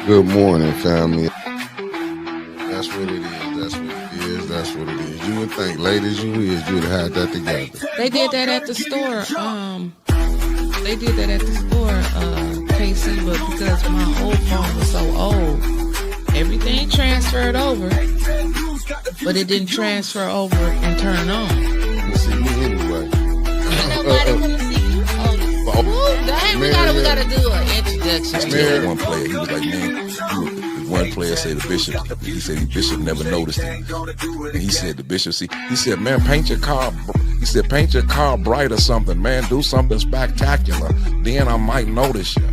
Good morning, family. That's what it is. That's what it is. That's what it is. You would think, late as you is, you would have had that together. They did that at the store. They did that at the store, KC, but because my old phone was so old, everything transferred over, but it didn't transfer over and turn on. You see me anyway. Ain't nobody want to see you. Dang, we gotta do an introduction. Tell one player, he was like, man, one player said the bishop, he said the bishop never noticed it. And he said the bishop, he said, man, paint your car bright or something, man, do something spectacular. Then I might notice you.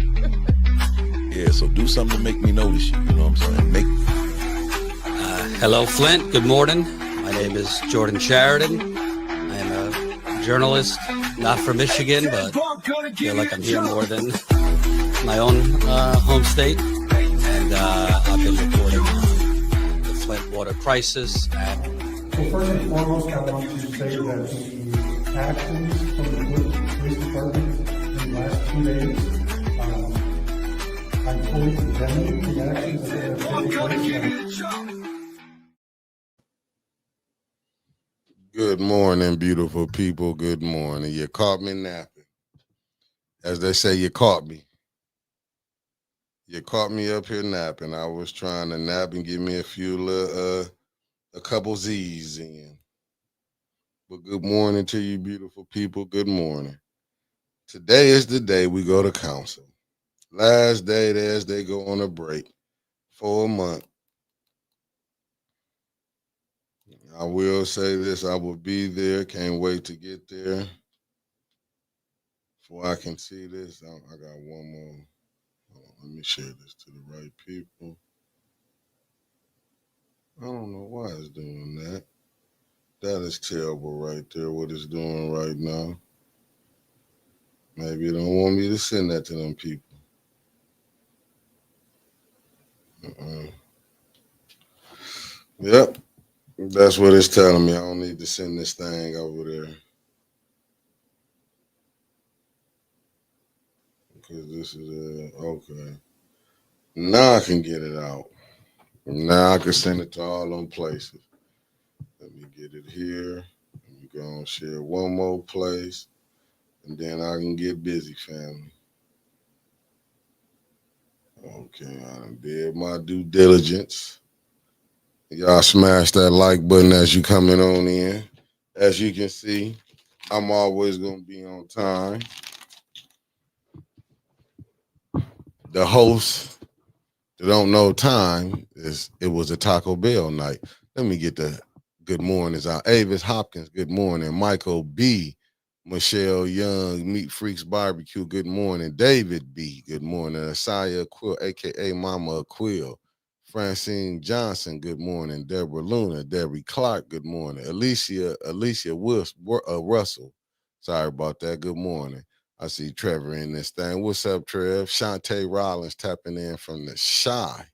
Yeah, so do something to make me notice you, you know what I'm saying? Hello, Flint. Good morning. My name is Jordan Sheridan. I am a journalist, not from Michigan, but I feel like I'm here more than my own home state. And I've been reporting on the Flint water crisis. So first and foremost, I want to say that the actions from the police department in the last 2 days, I'm fully condemning the actions that have taken place. Good morning, beautiful people. Good morning. You caught me napping. As they say, you caught me. You caught me up here napping. I was trying to nap and give me a couple Z's in. But good morning to you, beautiful people. Good morning. Today is the day we go to council. Last day as they go on a break for a month. I will say this, I will be there. Can't wait to get there. Before I can see this, I got one more. Hold on, let me share this to the right people. I don't know why it's doing that. That is terrible right there, what it's doing right now. Maybe it don't want me to send that to them people. Yep, that's what it's telling me. I don't need to send this thing over there. Because this is okay. Now I can get it out. Now I can send it to all them places. Let me get it here. Let me go and share one more place. And then I can get busy, family. Okay, I done did my due diligence. Y'all smash that like button as you coming on in. As you can see, I'm always going to be on time. The host that don't know time it was a Taco Bell night. Let me get the good mornings out. Avis Hopkins, good morning. Michael B. Michelle Young, Meat Freaks Barbecue, good morning. David B., good morning. Asaya Quill, a.k.a. Mama Quill. Francine Johnson, good morning. Deborah Luna, Debbie Clark, good morning. Alicia Russell, sorry about that, good morning. I see Trevor in this thing. What's up, Trev? Shantae Rollins tapping in from the Shy.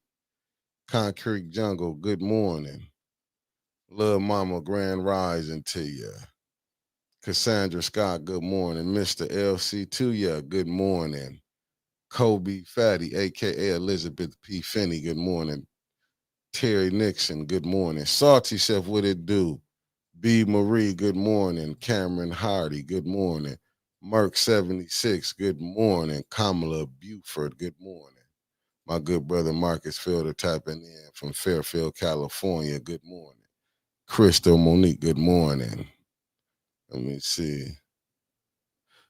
Concrete Jungle, good morning. Love Mama, grand rising to you. Cassandra Scott, good morning. Mr. LC Tuya, good morning. Kobe Fatty, a.k.a. Elizabeth P. Finney, good morning. Terry Nixon, good morning. Salty Chef, what it do? B. Marie, good morning. Cameron Hardy, good morning. Merck 76, good morning. Kamala Buford, good morning. My good brother Marcus Fielder tapping in from Fairfield, California, good morning. Crystal Monique, good morning. Let me see.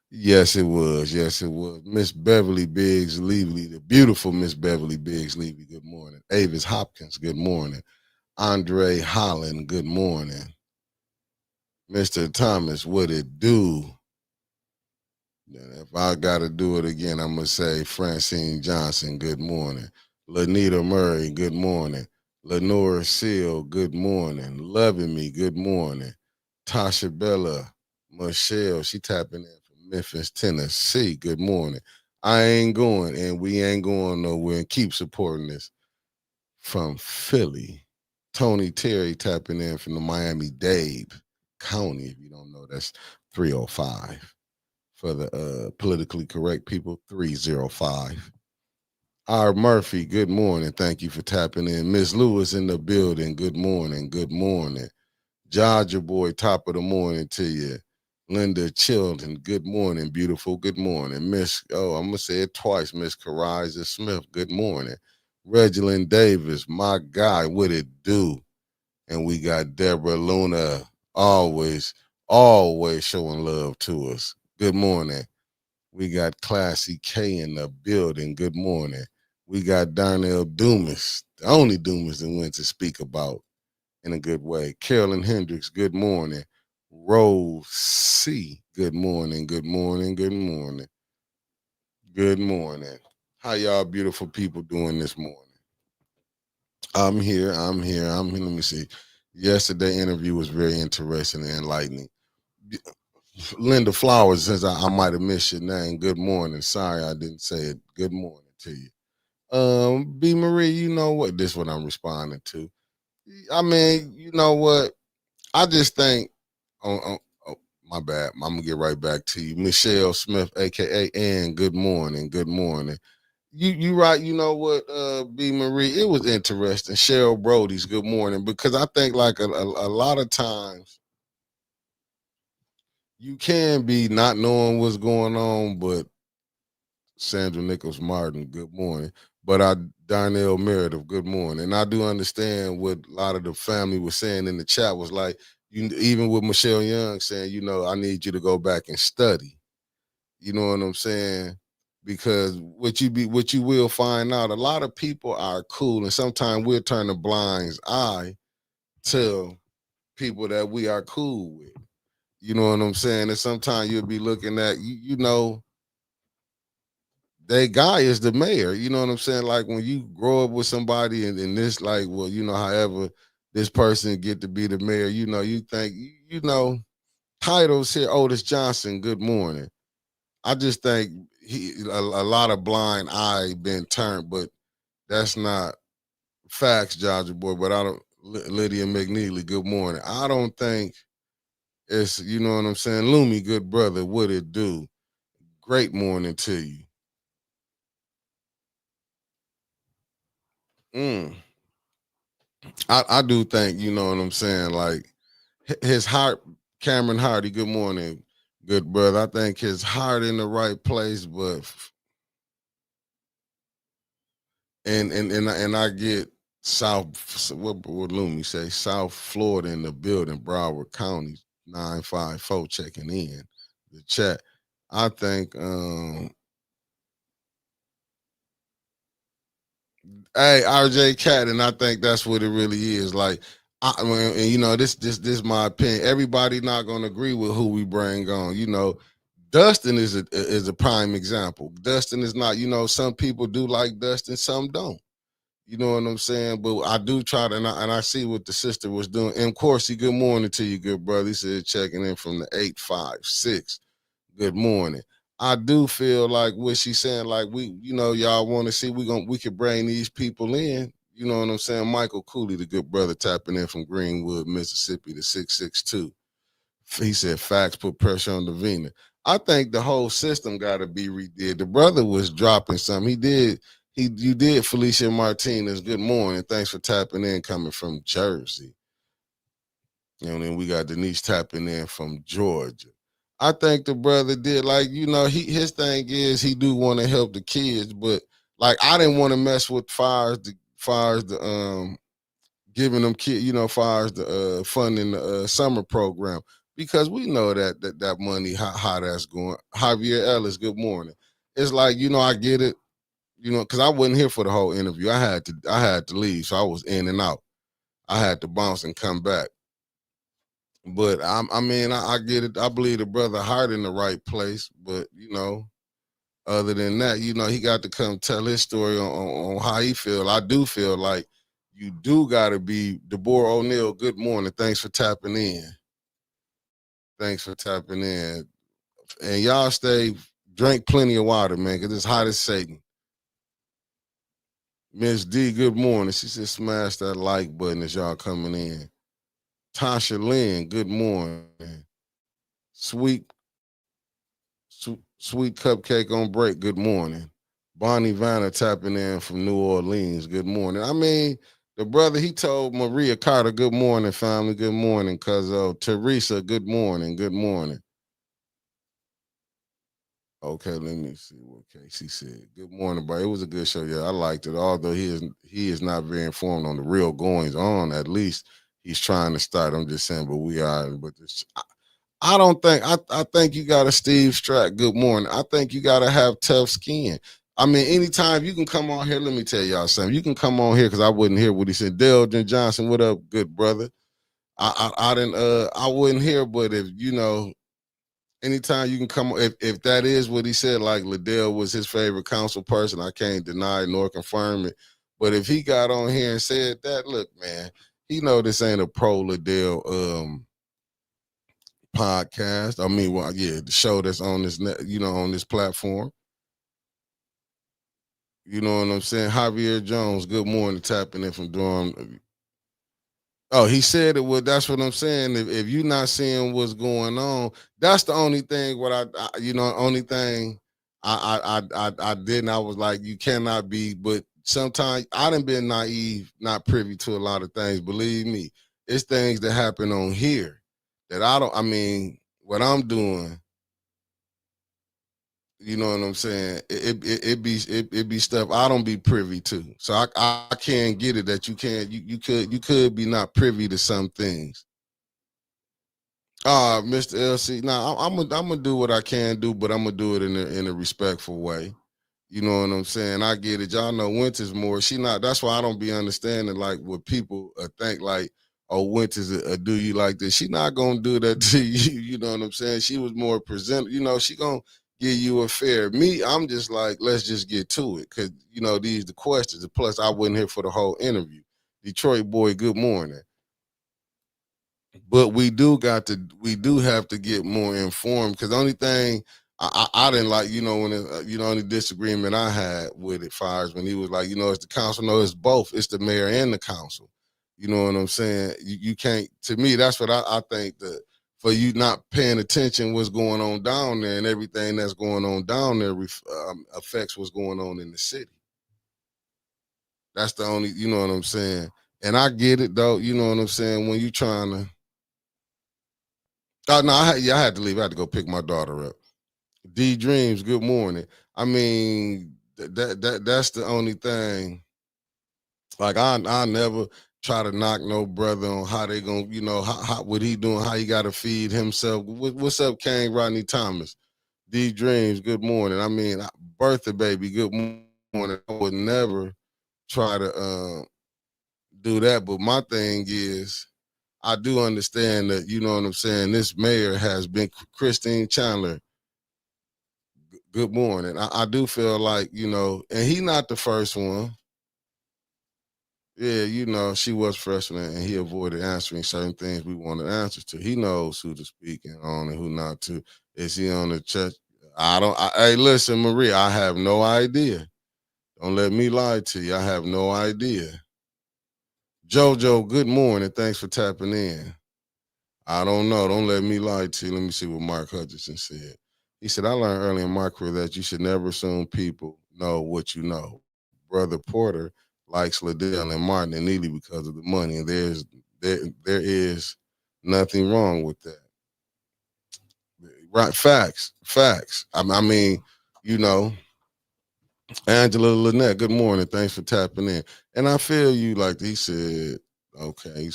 Yes, it was. Yes, it was. Miss Beverly Biggs Levy, the beautiful Miss Beverly Biggs Levy, good morning. Avis Hopkins, good morning. Andre Holland, good morning. Mr. Thomas, what it do? If I got to do it again, I'm going to say Francine Johnson, good morning. Lanita Murray, good morning. Lenora Seal, good morning. Loving Me, good morning. Tasha Bella, Michelle, she tapping in from Memphis, Tennessee, good morning. I ain't going, and we ain't going nowhere, and keep supporting this. From Philly, Tony Terry tapping in from the Miami-Dade County. If you don't know, that's 305. For the politically correct people, 305. R. Murphy, good morning. Thank you for tapping in. Miss Lewis in the building. Good morning. Good morning. Georgia boy, top of the morning to you. Linda Chilton, good morning, beautiful. Good morning. I'm gonna say it twice, Miss Kariza Smith, good morning. Reginald Davis, my guy, what it do? And we got Deborah Luna, always, always showing love to us. Good morning. We got Classy K in the building. Good morning. We got Darnell Dumas, the only Dumas that went to speak about in a good way. Carolyn Hendricks, good morning. Rose C, good morning, good morning, good morning, good morning. How y'all beautiful people doing this morning? I'm here. Let me see. Yesterday interview was very interesting and enlightening. Linda Flowers, since I might have missed your name, good morning. Sorry I didn't say it. Good morning to you. B. Marie, you know what? This is what I'm responding to. I mean, you know what? I just think, oh, my bad. I'm gonna get right back to you, Michelle Smith, aka Ann. Good morning. Good morning. You right. You know what, B. Marie? It was interesting. Cheryl Brody's good morning because I think like a lot of times you can be not knowing what's going on, but Sandra Nichols Martin, good morning. But Darnell Meredith, good morning. And I do understand what a lot of the family was saying in the chat was like, even with Michelle Young saying, I need you to go back and study. You know what I'm saying? Because what you will find out, a lot of people are cool, and sometimes we'll turn a blind eye to people that we are cool with. You know what I'm saying? And sometimes you'll be looking at that guy is the mayor. You know what I'm saying? Like when you grow up with somebody and this, like, well, however this person get to be the mayor, you think, titles here, Otis Johnson, good morning. I just think a lot of blind eye been turned, but that's not facts, Georgia boy. But I don't, Lydia McNeely, good morning. I don't think it's, you know what I'm saying? Lumi, good brother, what it do? Great morning to you. Mm. I do think, you know what I'm saying, like his heart, Cameron Hardy, good morning, good brother. I think his heart in the right place, but and I get what would Lumi say? South Florida in the building, Broward County, 954 checking in the chat. I think hey, RJ Cat, and I think that's what it really is. Like, this my opinion. Everybody not gonna agree with who we bring on. Dustin is a prime example. Dustin is not. Some people do like Dustin, some don't. You know what I'm saying? But I do try to, and I see what the sister was doing. And of course, good morning to you, good brother. He said checking in from the 856. Good morning. I do feel like what she's saying, like y'all want to see we could bring these people in. You know what I'm saying? Michael Cooley, the good brother, tapping in from Greenwood, Mississippi, the 662. He said facts put pressure on the Vena. I think the whole system got to be redid. The brother was dropping something. You did, Felicia Martinez. Good morning. Thanks for tapping in, coming from Jersey. And then we got Denise tapping in from Georgia. I think the brother did, like, his thing is he do want to help the kids, but like I didn't want to mess with fires the giving them far as the funding the summer program, because we know that money how that's going. Javier Ellis, good morning. It's like, I get it, because I wasn't here for the whole interview. I had to leave, so I was in and out. I had to bounce and come back. But I get it. I believe the brother heart in the right place, but other than that, he got to come tell his story on how he feel. I do feel like you do got to be Deborah O'Neill. Good morning. Thanks for tapping in. Thanks for tapping in. And y'all drink plenty of water, man, because it's hot as Satan. Miss D, good morning. She said smash that like button as y'all coming in. Tasha Lynn, good morning. Sweet Sweet Cupcake on break, good morning. Bonnie Vanna tapping in from New Orleans. Good morning. I mean, the brother, he told Maria Carter, good morning, family. Good morning, cuz Teresa, good morning. Good morning. Okay, let me see what Casey said. Good morning, bro. It was a good show. Yeah, I liked it. Although he is not very informed on the real goings on. At least he's trying to start. I'm just saying, but we are. But I don't think I think you got a Steve Stratt. Good morning. I think you got to have tough skin. I mean, anytime you can come on here, let me tell y'all something. You can come on here because I wouldn't hear what he said. Delton Johnson, what up, good brother? I didn't I wouldn't hear, but if anytime you can come, if that is what he said, like Liddell was his favorite council person, I can't deny nor confirm it. But if he got on here and said that, look, man, he know this ain't a pro Liddell podcast. I mean, well, yeah, the show that's on this net, on this platform. You know what I'm saying? Javier Jones, good morning, tapping in from Durham. Oh, he said it. Well, that's what I'm saying. If you're not seeing what's going on, that's the only thing. Only thing I didn't. I was like, you cannot be. But sometimes I done been naive, not privy to a lot of things. Believe me, it's things that happen on here that I don't. I mean, what I'm doing. You know what I'm saying? It be stuff I don't be privy to. So I can't get it that you can't you could be not privy to some things. Mr. LC. Now I'm gonna do what I can do, but I'm gonna do it in a respectful way. You know what I'm saying? I get it. Y'all know Wyntis more. She not. That's why I don't be understanding like what people think like. Oh, Wyntis do you like this? She not gonna do that to you. You know what I'm saying? She was more present. She gonna give you a fair. Me, I'm just like, let's just get to it, cause these the questions. Plus, I wasn't here for the whole interview. Detroit boy, good morning. But we do have to get more informed, because the only thing I didn't like, when only disagreement I had with it fires when he was like, it's the council. No, it's both. It's the mayor and the council. You know what I'm saying? You can't. To me, that's what I think that for you not paying attention what's going on down there, and everything that's going on down there affects what's going on in the city. That's the only. You know what I'm saying? And I get it though. You know what I'm saying? When you trying to. Oh no, I had to leave. I had to go pick my daughter up. D Dreams, good morning. I mean, that's the only thing. Like I never try to knock no brother on how they gonna, how what he doing, how he gotta feed himself. What's up, Kane Rodney Thomas? D Dreams, good morning. I mean, birthday baby, good morning. I would never try to do that, but my thing is I do understand that, you know what I'm saying, this mayor has been Christine Chandler. Good morning. I do feel like, and he not the first one. Yeah, she was freshman and he avoided answering certain things we wanted answers to. He knows who to speak on and who not to. Is he on the church? Hey, listen, Maria, I have no idea. Don't let me lie to you. I have no idea. Jojo, good morning. Thanks for tapping in. I don't know. Don't let me lie to you. Let me see what Mark Hutchinson said. He said, I learned early in my career that you should never assume people know what you know. Brother Porter likes Liddell and Martin and Neely because of the money, and there is nothing wrong with that. Right? Facts. I mean, you know, Angela Lynette, good morning. Thanks for tapping in. And I feel you, like he said, okay,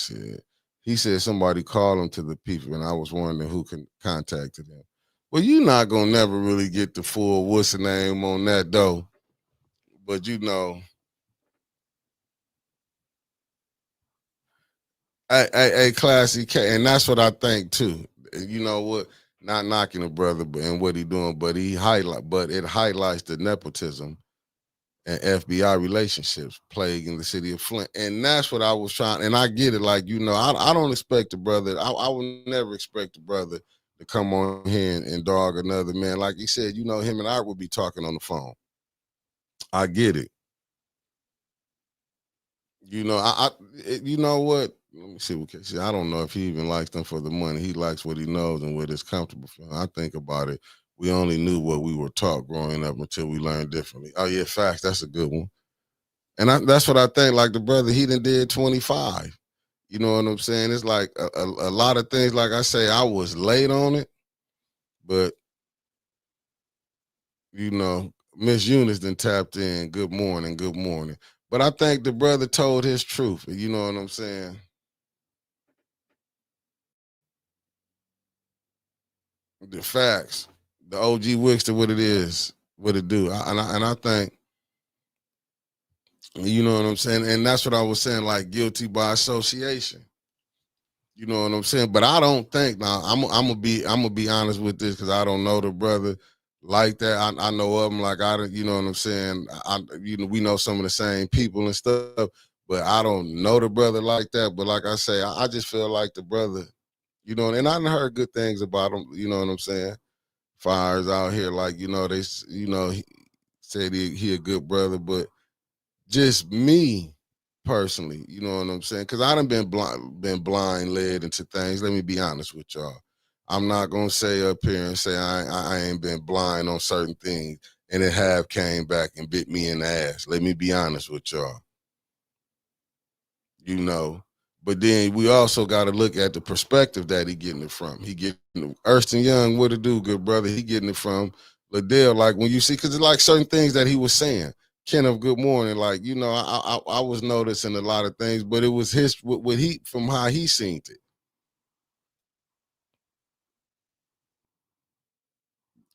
he said somebody called him to the people, and I was wondering who can contacted him. Well, you're not gonna never really get the full what's the name on that though. But a classy K, and that's what I think too. You know what? Not knocking a brother and what he doing, but it highlights the nepotism and FBI relationships plaguing the city of Flint. And that's what I was trying, and I get it. Like, I don't expect a brother, I would never expect a brother to come on here and dog another man. Like he said, him and I would be talking on the phone. I get it. You know what? Let me see what I don't know if he even likes them for the money. He likes what he knows and what is comfortable for him. I think about it We only knew what we were taught growing up until we learned differently. Oh yeah, facts. That's a good one. And that's what I think. Like the brother, he done did 25. You know what I'm saying? It's like a lot of things. Like I say, I was late on it, but Miss Eunice then tapped in. Good morning, good morning. But I think the brother told his truth. You know what I'm saying? The facts. The OG Wixter, what it is, what it do. And I think, you know what I'm saying? And that's what I was saying, like guilty by association. You know what I'm saying? But I don't think now. I'm gonna be honest with this because I don't know the brother like that. I know of him like I don't. You know what I'm saying? We know some of the same people and stuff, but I don't know the brother like that. But like I say, I just feel like the brother. And I done heard good things about him. You know what I'm saying? Fires out here, like they, he said he a good brother, but just me personally, you know what I'm saying? Because I done been blind led into things. Let me be honest with y'all. I'm not gonna say up here and say I ain't been blind on certain things, and it have came back and bit me in the ass. Let me be honest with y'all. But then we also got to look at the perspective that he getting it from. He getting Erston Young, what it do, good brother? He getting it from Liddell. Like when you see, because it's like certain things that he was saying. Kenneth, good morning. Like I was noticing a lot of things, but it was his what he from how he seen it.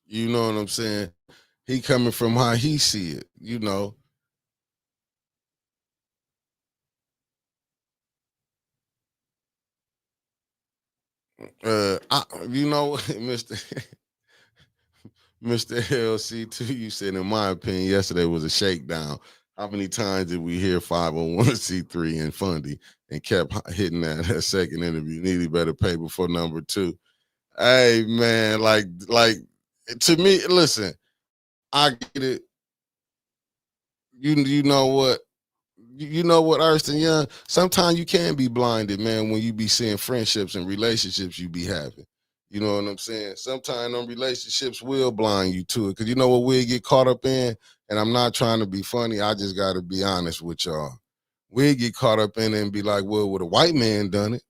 You know what I'm saying? He coming from how he see it. Mister. Mr. LC2, you said, in my opinion, yesterday was a shakedown. How many times did we hear 501c3 and Fundy and kept hitting that second interview? Nearly better pay before number 2. Hey, man, like to me, listen, I get it. You know what? You know what, Erston Young? Sometimes you can be blinded, man, when you be seeing friendships and relationships you be having. You know what I'm saying? Sometimes them relationships will blind you to it. Because you know what we get caught up in? And I'm not trying to be funny. I just got to be honest with y'all. We get caught up in it and be like, well, would a white man done it?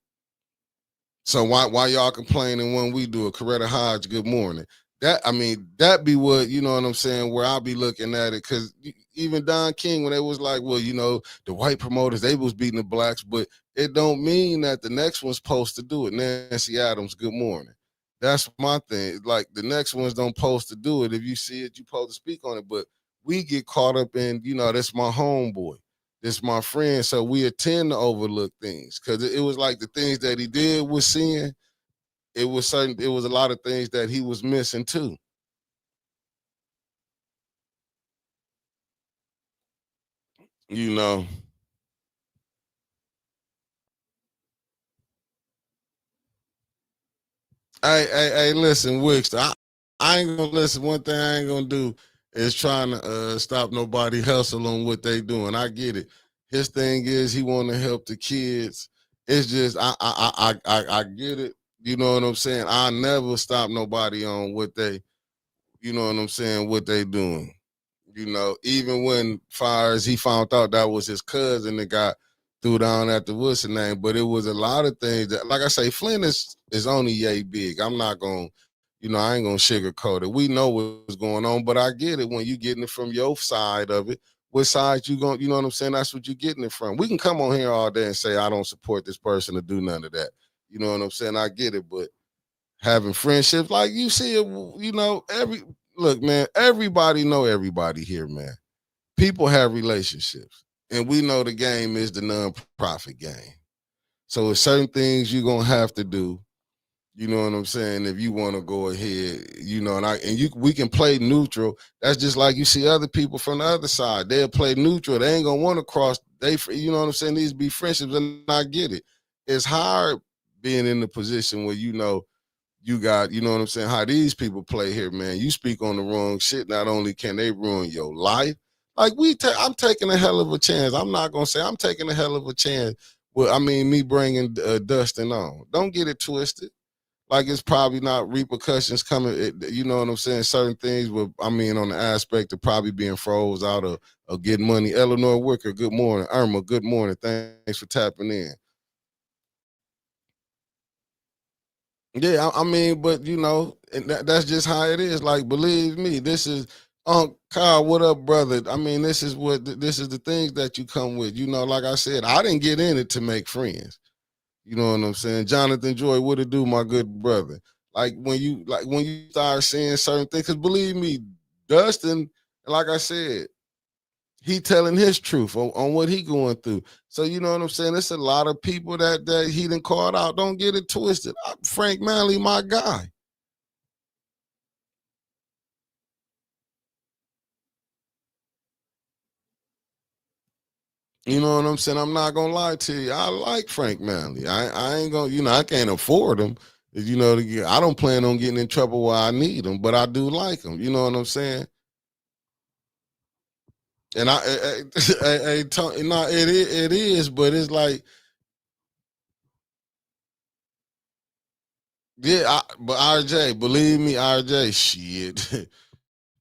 So why y'all complaining when we do it? Coretta Hodge, good morning. That be what, you know what I'm saying, where I'll be looking at it, because even Don King, when they was like, well, the white promoters, they was beating the blacks, but it don't mean that the next one's supposed to do it. Nancy Adams, good morning. That's my thing. Like, the next ones don't supposed to do it. If you see it, you supposed to speak on it. But we get caught up in, that's my homeboy. This my friend. So we tend to overlook things, because it was like the things that he did was seeing. It was a lot of things that he was missing too. You know. Hey, listen, Wix. I ain't gonna listen. One thing I ain't gonna do is trying to stop nobody hustle on what they doing. I get it. His thing is he want to help the kids. It's just I get it. You know what I'm saying? I never stop nobody on what they, you know what I'm saying, what they doing. Even when Fires, he found out that was his cousin that got threw down at the Wilson name, but it was a lot of things that, like I say, Flint is only yay big. I'm not gonna, I ain't gonna sugarcoat it. We know what's going on, but I get it when you getting it from your side of it. What side you going? You know what I'm saying? That's what you're getting it from. We can come on here all day and say I don't support this person to do none of that. You know what I'm saying? I get it, but having friendships, like you see it, look, man, everybody know everybody here, man. People have relationships, and we know the game is the non-profit game. So it's certain things you're gonna have to do. You know what I'm saying? If you want to go ahead, we can play neutral. That's just like you see other people from the other side. They'll play neutral. They ain't gonna want to cross. You know what I'm saying? These be friendships, and I get it. It's hard being in the position where you got, you know what I'm saying, how these people play here, man. You speak on the wrong shit, not only can they ruin your life, like I'm taking a hell of a chance. I'm not gonna say I'm taking a hell of a chance. Well, me bringing Dustin on. Don't get it twisted. like it's probably not repercussions coming. You know what I'm saying? Certain things with, I mean, on the aspect of probably being froze out of getting money. Eleanor Wicker, good morning. Irma, good morning. Thanks for tapping in. Yeah, I mean, but you know, and that's just how it is. Like, believe me, this is Kyle. What up, brother? I mean, this is the things that you come with. You know, like I said, I didn't get in it to make friends. You know what I'm saying? Jonathan Joy, what it do, my good brother? Like when you start saying certain things, because believe me, Dustin, like I said, he telling his truth on what he going through. So you know what I'm saying? It's a lot of people that he done called out. Don't get it twisted. Frank Manley, my guy. You know what I'm saying? I'm not gonna lie to you. I like Frank Manley. I ain't gonna, you know, I can't afford him. You know, I don't plan on getting in trouble while I need him, but I do like him. You know what I'm saying? And no, it is, but it's like, yeah, but RJ, believe me, RJ, shit.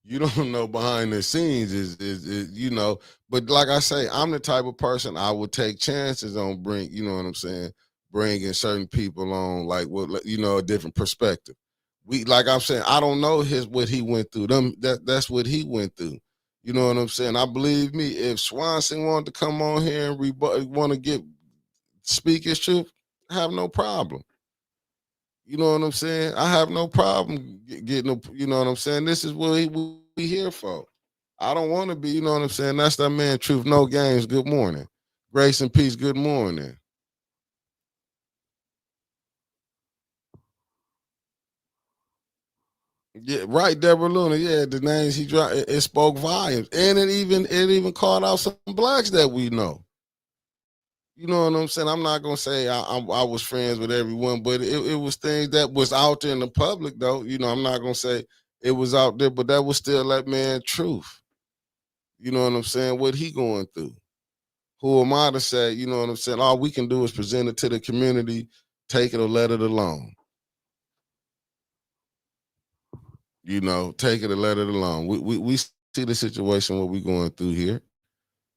You don't know behind the scenes is you know, but like I say, I'm the type of person I would take chances on you know what I'm saying, bringing certain people on, like what, you know, a different perspective. Like I'm saying, I don't know what he went through. That's what he went through. You know what I'm saying? I believe me, if Swanson wanted to come on here and want to speak his truth, I have no problem. You know what I'm saying? I have no problem getting, you know what I'm saying? This is what we here for. I don't want to be, you know what I'm saying? That's that man, Truth No Games. Good morning. Grace and peace. Good morning. Yeah, right, Deborah Luna. Yeah, the names he dropped, it spoke volumes. And it even called out some blacks that we know. You know what I'm saying? I'm not gonna say I was friends with everyone, but it was things that was out there in the public, though. You know, I'm not gonna say it was out there, but that was still that man truth. You know what I'm saying? What he going through? Who am I to say? You know what I'm saying? All we can do is present it to the community, take it or let it alone. You know, take it or let it alone. We see the situation what we going through here.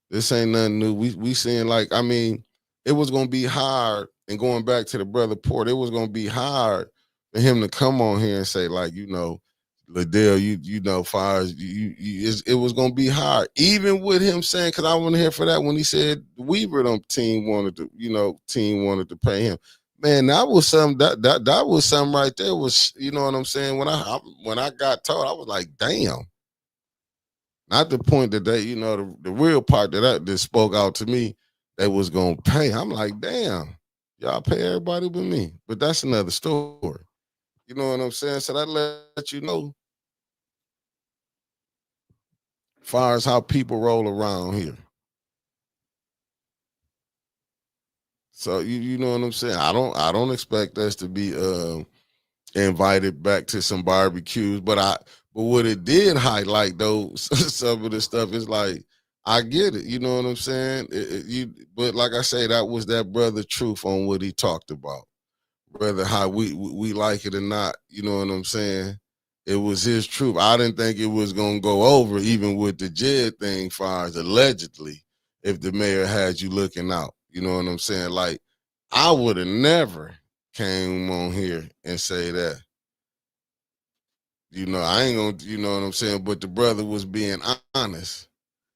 This ain't nothing new. We seeing, like, I mean, it was gonna be hard. And going back to the brother Port, it was gonna be hard for him to come on here and say, like, you know, Liddell, you know, far as it was gonna be hard. Even with him saying, because I wasn't here for that when he said the Weaver team wanted to pay him. Man, that was something that was something right there. Was, you know what I'm saying? When I got told, I was like, damn. Not the point that they, you know, the real part that spoke out to me, they was gonna pay. I'm like, damn, y'all pay everybody but me. But that's another story. You know what I'm saying? So that let you know, far as how people roll around here. So you know what I'm saying? I don't expect us to be invited back to some barbecues, but what it did highlight though, some of the stuff is like, I get it, you know what I'm saying? But like I say, that was that brother truth on what he talked about. Whether how we like it or not, you know what I'm saying? It was his truth. I didn't think it was gonna go over, even with the Jed thing, far as allegedly, if the mayor had you looking out. You know what I'm saying? Like, I would have never came on here and say that. You know, I ain't gonna, you know what I'm saying? But the brother was being honest.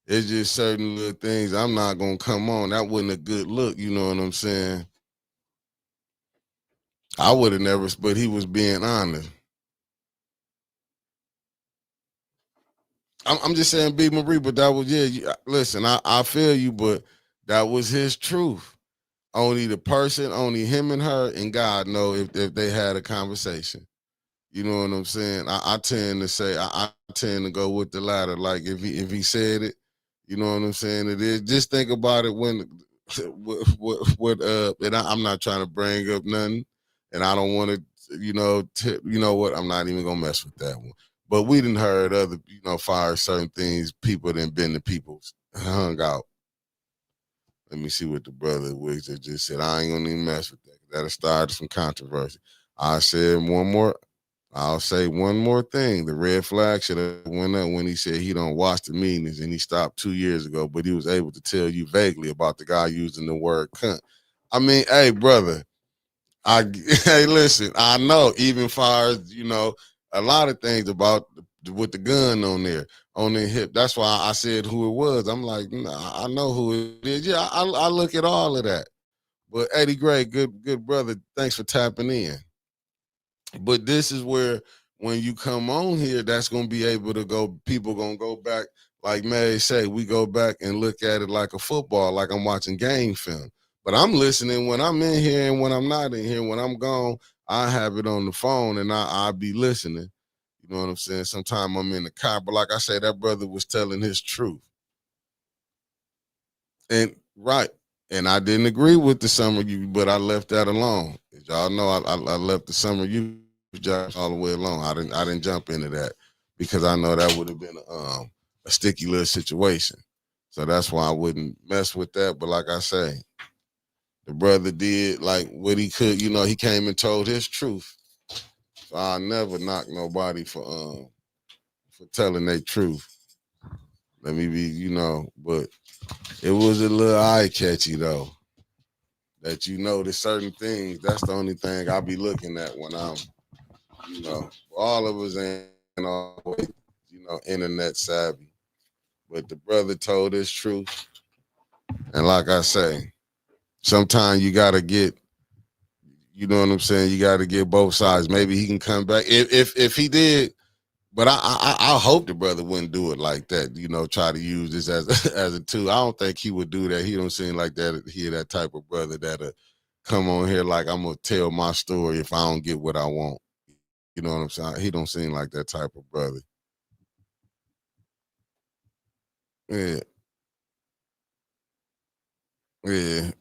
It's just certain little things I'm not gonna come on. That wasn't a good look, you know what I'm saying? I would have never, but he was being honest. I'm just saying, B. Marie, but that was, yeah. Listen, I feel you, but that was his truth. Only the person, only him and her and God know if they had a conversation. You know what I'm saying? I tend to say I tend to go with the latter. Like if he said it, you know what I'm saying? It is. Just think about it when what and I'm not trying to bring up nothing, and I don't want to, you know what? I'm not even gonna mess with that one. But we didn't heard other, fire certain things. People didn't been the people hung out. Let me see what the brother Wiggs just said. I ain't gonna even mess with that. That'll start some controversy. I said one more. I'll say one more thing. The red flag should have went up when he said he don't watch the meetings, and he stopped 2 years ago, but he was able to tell you vaguely about the guy using the word cunt. I mean, hey, brother, hey, listen, I know even far as, a lot of things about with the gun on their hip. That's why I said who it was. I'm like, nah, I know who it is. Yeah, I look at all of that. But Eddie Gray, good brother, thanks for tapping in. But this is where when you come on here, that's gonna be able to go. People gonna go back, like May say, we go back and look at it like a football, like I'm watching game film. But I'm listening when I'm in here and when I'm not in here. When I'm gone, I have it on the phone and I'll be listening. You know what I'm saying? Sometimes I'm in the car, but like I say, that brother was telling his truth. And right. And I didn't agree with the summer you, but I left that alone. As y'all know, I left the summer you job all the way alone. I didn't jump into that because I know that would have been a sticky little situation. So that's why I wouldn't mess with that. But like I say, the brother did like what he could. He came and told his truth. So I'll never knock nobody for telling their truth. Let me be, but it was a little eye catchy though. That there's certain things. That's the only thing I'll be looking at when I'm, all of us ain't always, internet savvy. But the brother told his truth. And like I say, sometimes you gotta get, you know what I'm saying? You gotta get both sides. Maybe he can come back. If he did, but I hope the brother wouldn't do it like that, try to use this as a tool. I don't think he would do that. He don't seem like that. He that type of brother that'll come on here like I'm gonna tell my story if I don't get what I want. You know what I'm saying? He don't seem like that type of brother. Yeah. Yeah.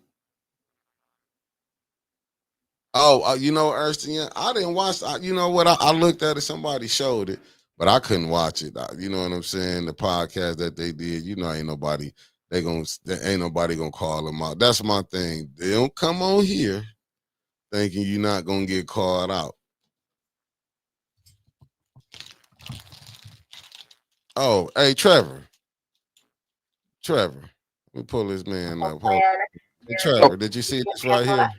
Oh, Ernst Young, I didn't watch. You know what? I looked at it. Somebody showed it, but I couldn't watch it. You know what I'm saying? The podcast that they did. Ain't nobody. Ain't nobody gonna call them out. That's my thing. They don't come on here thinking you're not gonna get called out. Oh, hey, Trevor. Trevor, let me pull this man up. Hold. Hey, Trevor, did you see this right here?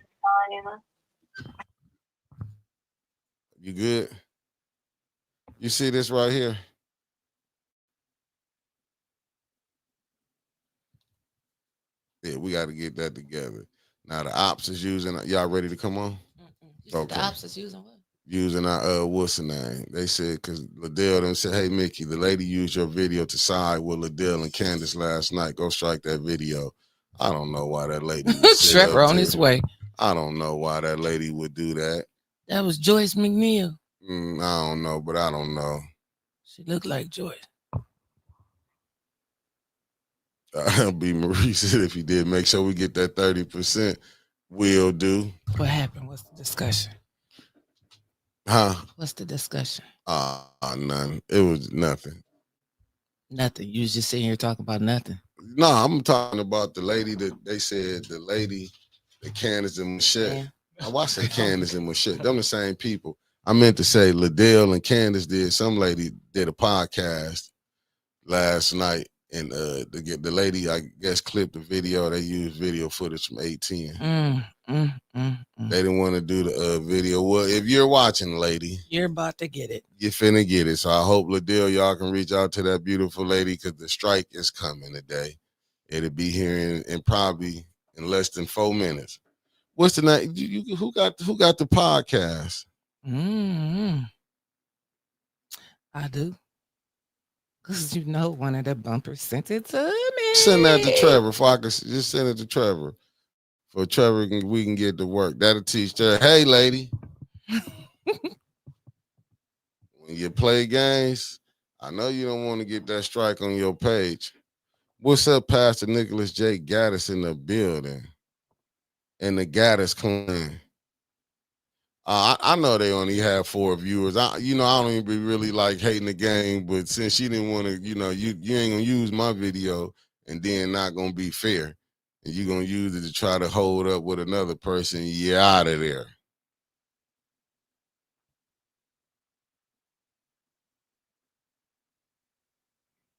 You good? You see this right here? Yeah, we got to get that together. Now the ops is using. Y'all ready to come on? Okay. The ops is using what? Using our what's the name? They said because Liddell them said, "Hey Mickey, the lady used your video to side with Liddell and Candace last night. Go strike that video." I don't know why that lady. Trevor on his way. I don't know why that lady would do that. That was Joyce McNeil. I don't know, but I don't know. She looked like Joyce. B. Marie said if he did, make sure we get that 30%. Will do. What happened? What's the discussion? Huh? What's the discussion? None. It was nothing. Nothing. You was just sitting here talking about nothing. No, I'm talking about the lady that they said, the Candace and Michelle. Yeah. I said Candace and Michelle. Them the same people. I meant to say Liddell and Candace did. Some lady did a podcast last night. And the lady, I guess, clipped the video. They used video footage from 810. They didn't want to do the video. Well, if you're watching, lady, you're about to get it. You're finna get it. So I hope, Liddell, y'all can reach out to that beautiful lady because the strike is coming today. It'll be here in probably in less than 4 minutes. What's the name? Who got the podcast? I do. Because one of the bumpers sent it to me. Send that to Trevor. Just send it to Trevor. For Trevor, we can get to work. That'll teach her. Hey, lady. When you play games, I know you don't want to get that strike on your page. What's up, Pastor Nicholas J. Gaddis in the building? And the Gaddis clan. I know they only have 4 viewers. I don't even be really like hating the game, but since she didn't want to, you ain't gonna use my video and then not gonna be fair, and you gonna use it to try to hold up with another person. You're out of there.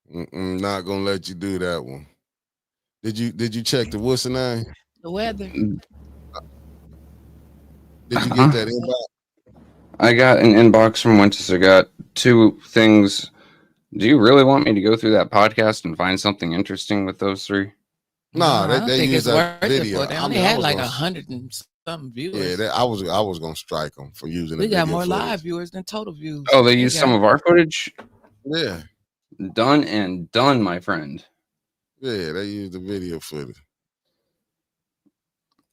Not gonna let you do that one. Did you check the what's the name? The weather. Did you get that inbox? I got an inbox from Wyntis. I got 2 things. Do you really want me to go through that podcast and find something interesting with those 3? Nah, I don't they think use it's that worth it video. for. They I only mean, I had was like gonna, 100 and something viewers. yeah, I was gonna strike them for using the We got video more live footage. viewers than total views. Oh, they used some of our footage? Yeah, Done and done, my friend. yeah, they used the video footage.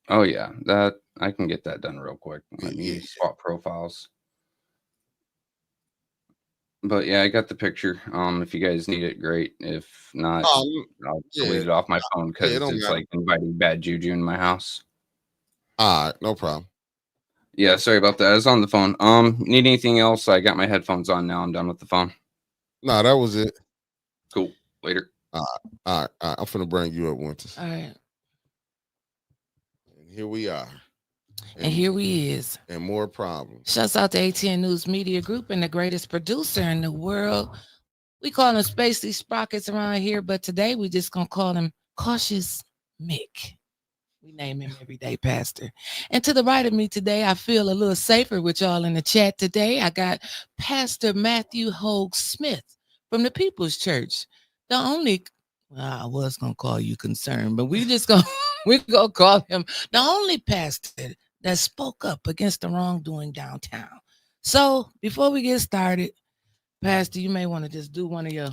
Oh, yeah. That I can get that done real quick. Let me Yeah. swap profiles. But yeah, I got the picture. If you guys need it, great. If not, I'll delete it off my phone because it don't it's matter. like inviting bad juju in my house. All right, no problem. Yeah, sorry about that. I was on the phone. Need anything else? I got my headphones on now. I'm done with the phone. No, that was it. Cool. Later. All right. I'm finna bring you up, Wyntis. All right. And here we are. And here we is. And more problems. Shouts out to ATN News Media Group and the greatest producer in the world. We call him Spacey Sprockets around here, but today we just gonna call him Cautious Mick. We name him everyday pastor. And to the right of me today, I feel a little safer with y'all in the chat today. I got Pastor Matthew Hogue-Smith from the People's Church. The only, well, I was gonna call you concerned, but we're gonna call him the only pastor that spoke up against the wrongdoing downtown. So before we get started, Pastor, you may want to just do one of your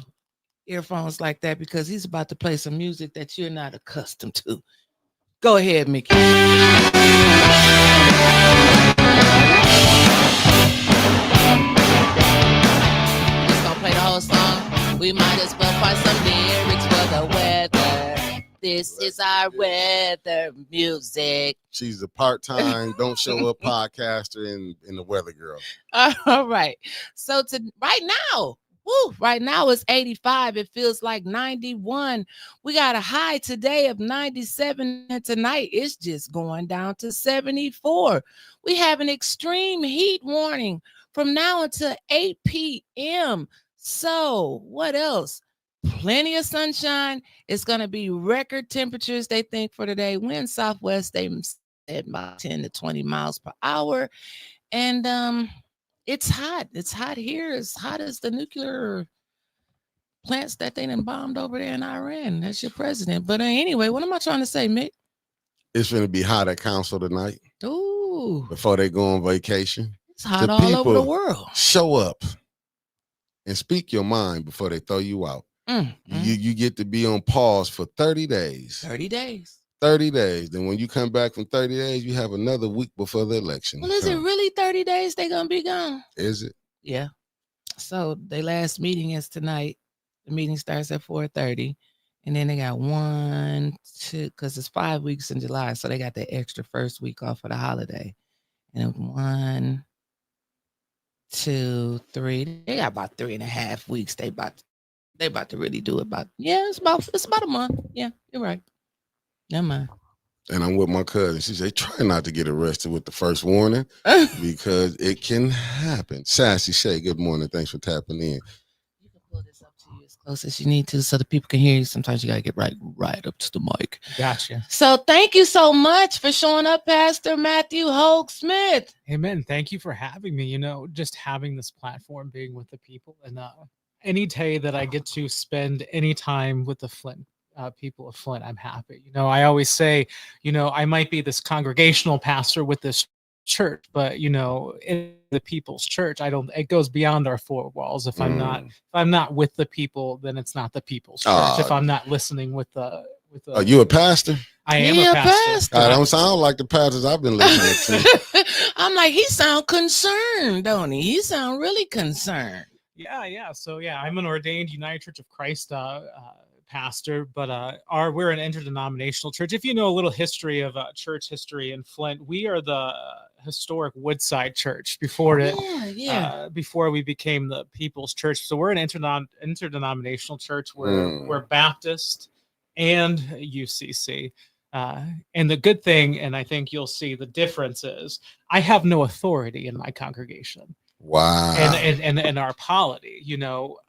earphones like that because he's about to play some music that you're not accustomed to. Go ahead, Mickey. Just gonna play the whole song. We might as well find some lyrics for the weather. This is our weather music. She's a part-time, don't show up podcaster in the Weather Girl. All right. So right now it's 85. It feels like 91. We got a high today of 97, and tonight it's just going down to 74. We have an extreme heat warning from now until 8 p.m. So what else? Plenty of sunshine. It's going to be record temperatures, they think, for today. Wind southwest, they said about 10 to 20 miles per hour. And it's hot. It's hot here. As hot as the nuclear plants that they done bombed over there in Iran. That's your president. But anyway, what am I trying to say, Mick? It's going to be hot at council tonight. Ooh. Before they go on vacation. It's hot all over the world. Show up and speak your mind before they throw you out. You get to be on pause for 30 days. 30 days. 30 days. Then when you come back from 30 days, you have another week before the election. Well, is it really 30 days they're going to be gone? Is it? Yeah. So their last meeting is tonight. The meeting starts at 4:30. And then they got 1, 2, because it's 5 weeks in July. So they got the extra first week off for the holiday. And 1, 2, 3. They got about 3.5 weeks. They about to really do it. It's about a month. Yeah, you're right. Never mind. And I'm with my cousin. She said, try not to get arrested with the first warning because it can happen. Sassy Shay, good morning. Thanks for tapping in. You can pull this up to you as close as you need to so the people can hear you. Sometimes you got to get right up to the mic. Gotcha. So thank you so much for showing up, Pastor Matthew Hogue-Smith. Amen. Thank you for having me. Just having this platform, being with the people, and any day that I get to spend any time with the Flint people of Flint, I'm happy. I always say, I might be this congregational pastor with this church, but in the people's church, it goes beyond our 4 walls. If I'm not with the people, then it's not the people's church. If I'm not listening with the Are you a pastor? I am a pastor. I don't sound like the pastors I've been listening to. I'm like, he sound concerned, don't he? He sound really concerned. Yeah. So I'm an ordained United Church of Christ pastor, but we're an interdenominational church. If you know a little history of church history in Flint, we are the historic Woodside Church before we became the People's Church. So we're an interdenominational church. We're Baptist and UCC. And the good thing, and I think you'll see the difference is, I have no authority in my congregation. Wow. And our polity,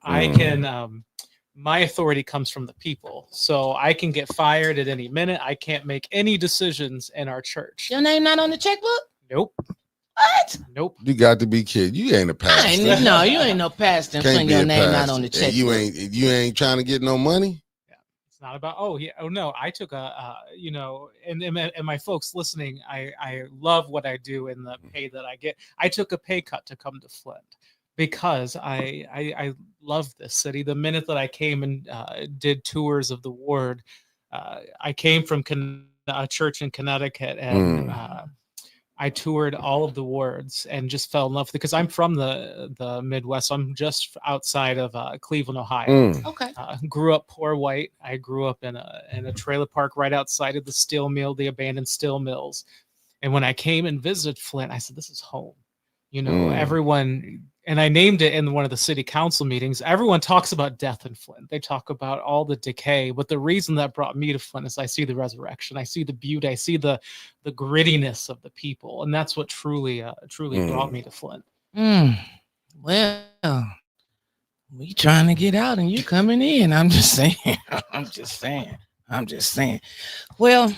I can my authority comes from the people. So I can get fired at any minute. I can't make any decisions in our church. Your name not on the checkbook? Nope. What? Nope. You got to be kidding. You ain't a pastor. No, you ain't no pastor. Can't Putting be your a name pastor. not on the And checkbook. you ain't trying to get no money. It's not about, oh no, I took and my folks listening, I love what I do and the pay that I get. I took a pay cut to come to Flint because I love this city. The minute that I came and did tours of the ward, I came from a church in Connecticut, and I toured all of the wards and just fell in love because I'm from the Midwest. I'm just outside of Cleveland, Ohio. Okay. Grew up poor white. I grew up in a trailer park right outside of the steel mill, the abandoned steel mills. And when I came and visited Flint, I said, "This is home." Everyone, and I named it in one of the city council meetings. Everyone talks about death in Flint. They talk about all the decay, but the reason that brought me to Flint is I see the resurrection. I see the beauty. I see the grittiness of the people, and that's what truly brought me to Flint. Well, we trying to get out, and you coming in. I'm just saying. I'm just saying. Well,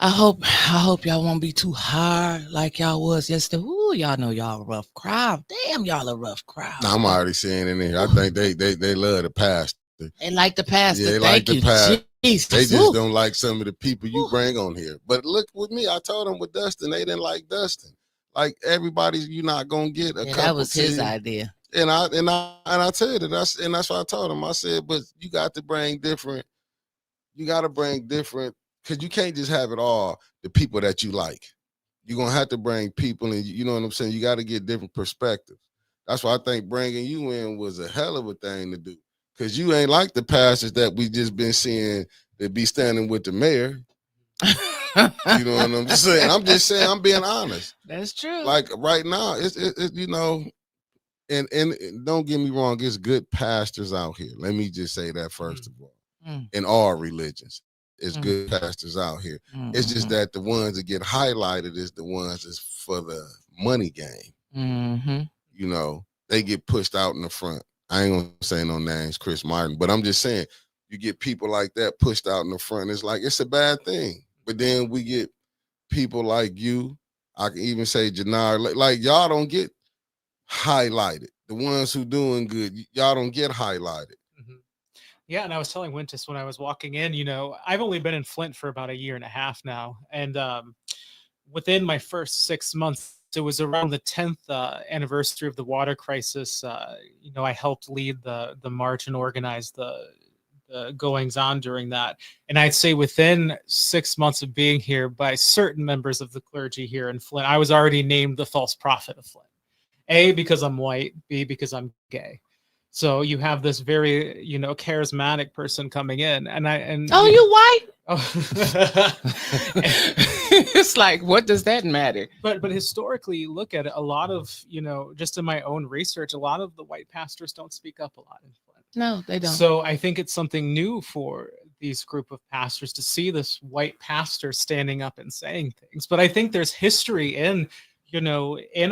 I hope y'all won't be too hard like y'all was yesterday. Ooh, y'all know y'all a rough crowd. Damn, y'all a rough crowd. I'm already seeing in here. I think they love the pastor. They like the pastor. Yeah, they Thank like the you, pastor. Jesus. They just don't like some of the people you bring on here. But look with me, I told them with Dustin, they didn't like Dustin. Like everybody's, you're not gonna get a couple. That was his tea. idea. And I said it. And that's what I told him. I said, but you got to bring different. You got to bring different. Because you can't just have it all, the people that you like. You're going to have to bring people, and you know what I'm saying? You got to get different perspectives. That's why I think bringing you in was a hell of a thing to do. Because you ain't like the pastors that we just been seeing that be standing with the mayor. You know what I'm saying? I'm just saying, I'm being honest. That's true. Like right now, it's and don't get me wrong, it's good pastors out here. Let me just say that first of all. In all religions. It's good pastors out here. It's just that the ones that get highlighted is the ones that's for the money game. They get pushed out in the front. I ain't gonna say no names, Chris Martin, but I'm just saying you get people like that pushed out in the front. It's like it's a bad thing. But then we get people like you. I can even say Jannar, like y'all don't get highlighted. The ones who doing good, y'all don't get highlighted. Yeah, and I was telling Wyntis when I was walking in, I've only been in Flint for about a year and a half now. And within my first 6 months, it was around the 10th anniversary of the water crisis. I helped lead the march and organize the goings on during that. And I'd say within 6 months of being here by certain members of the clergy here in Flint, I was already named the false prophet of Flint. A, because I'm white, B, because I'm gay. So you have this very, charismatic person coming in, you white? Oh. It's like, what does that matter? But historically, you look at it, a lot of, just in my own research, a lot of the white pastors don't speak up a lot in Flint. No, they don't. So I think it's something new for these group of pastors to see this white pastor standing up and saying things. But I think there's history in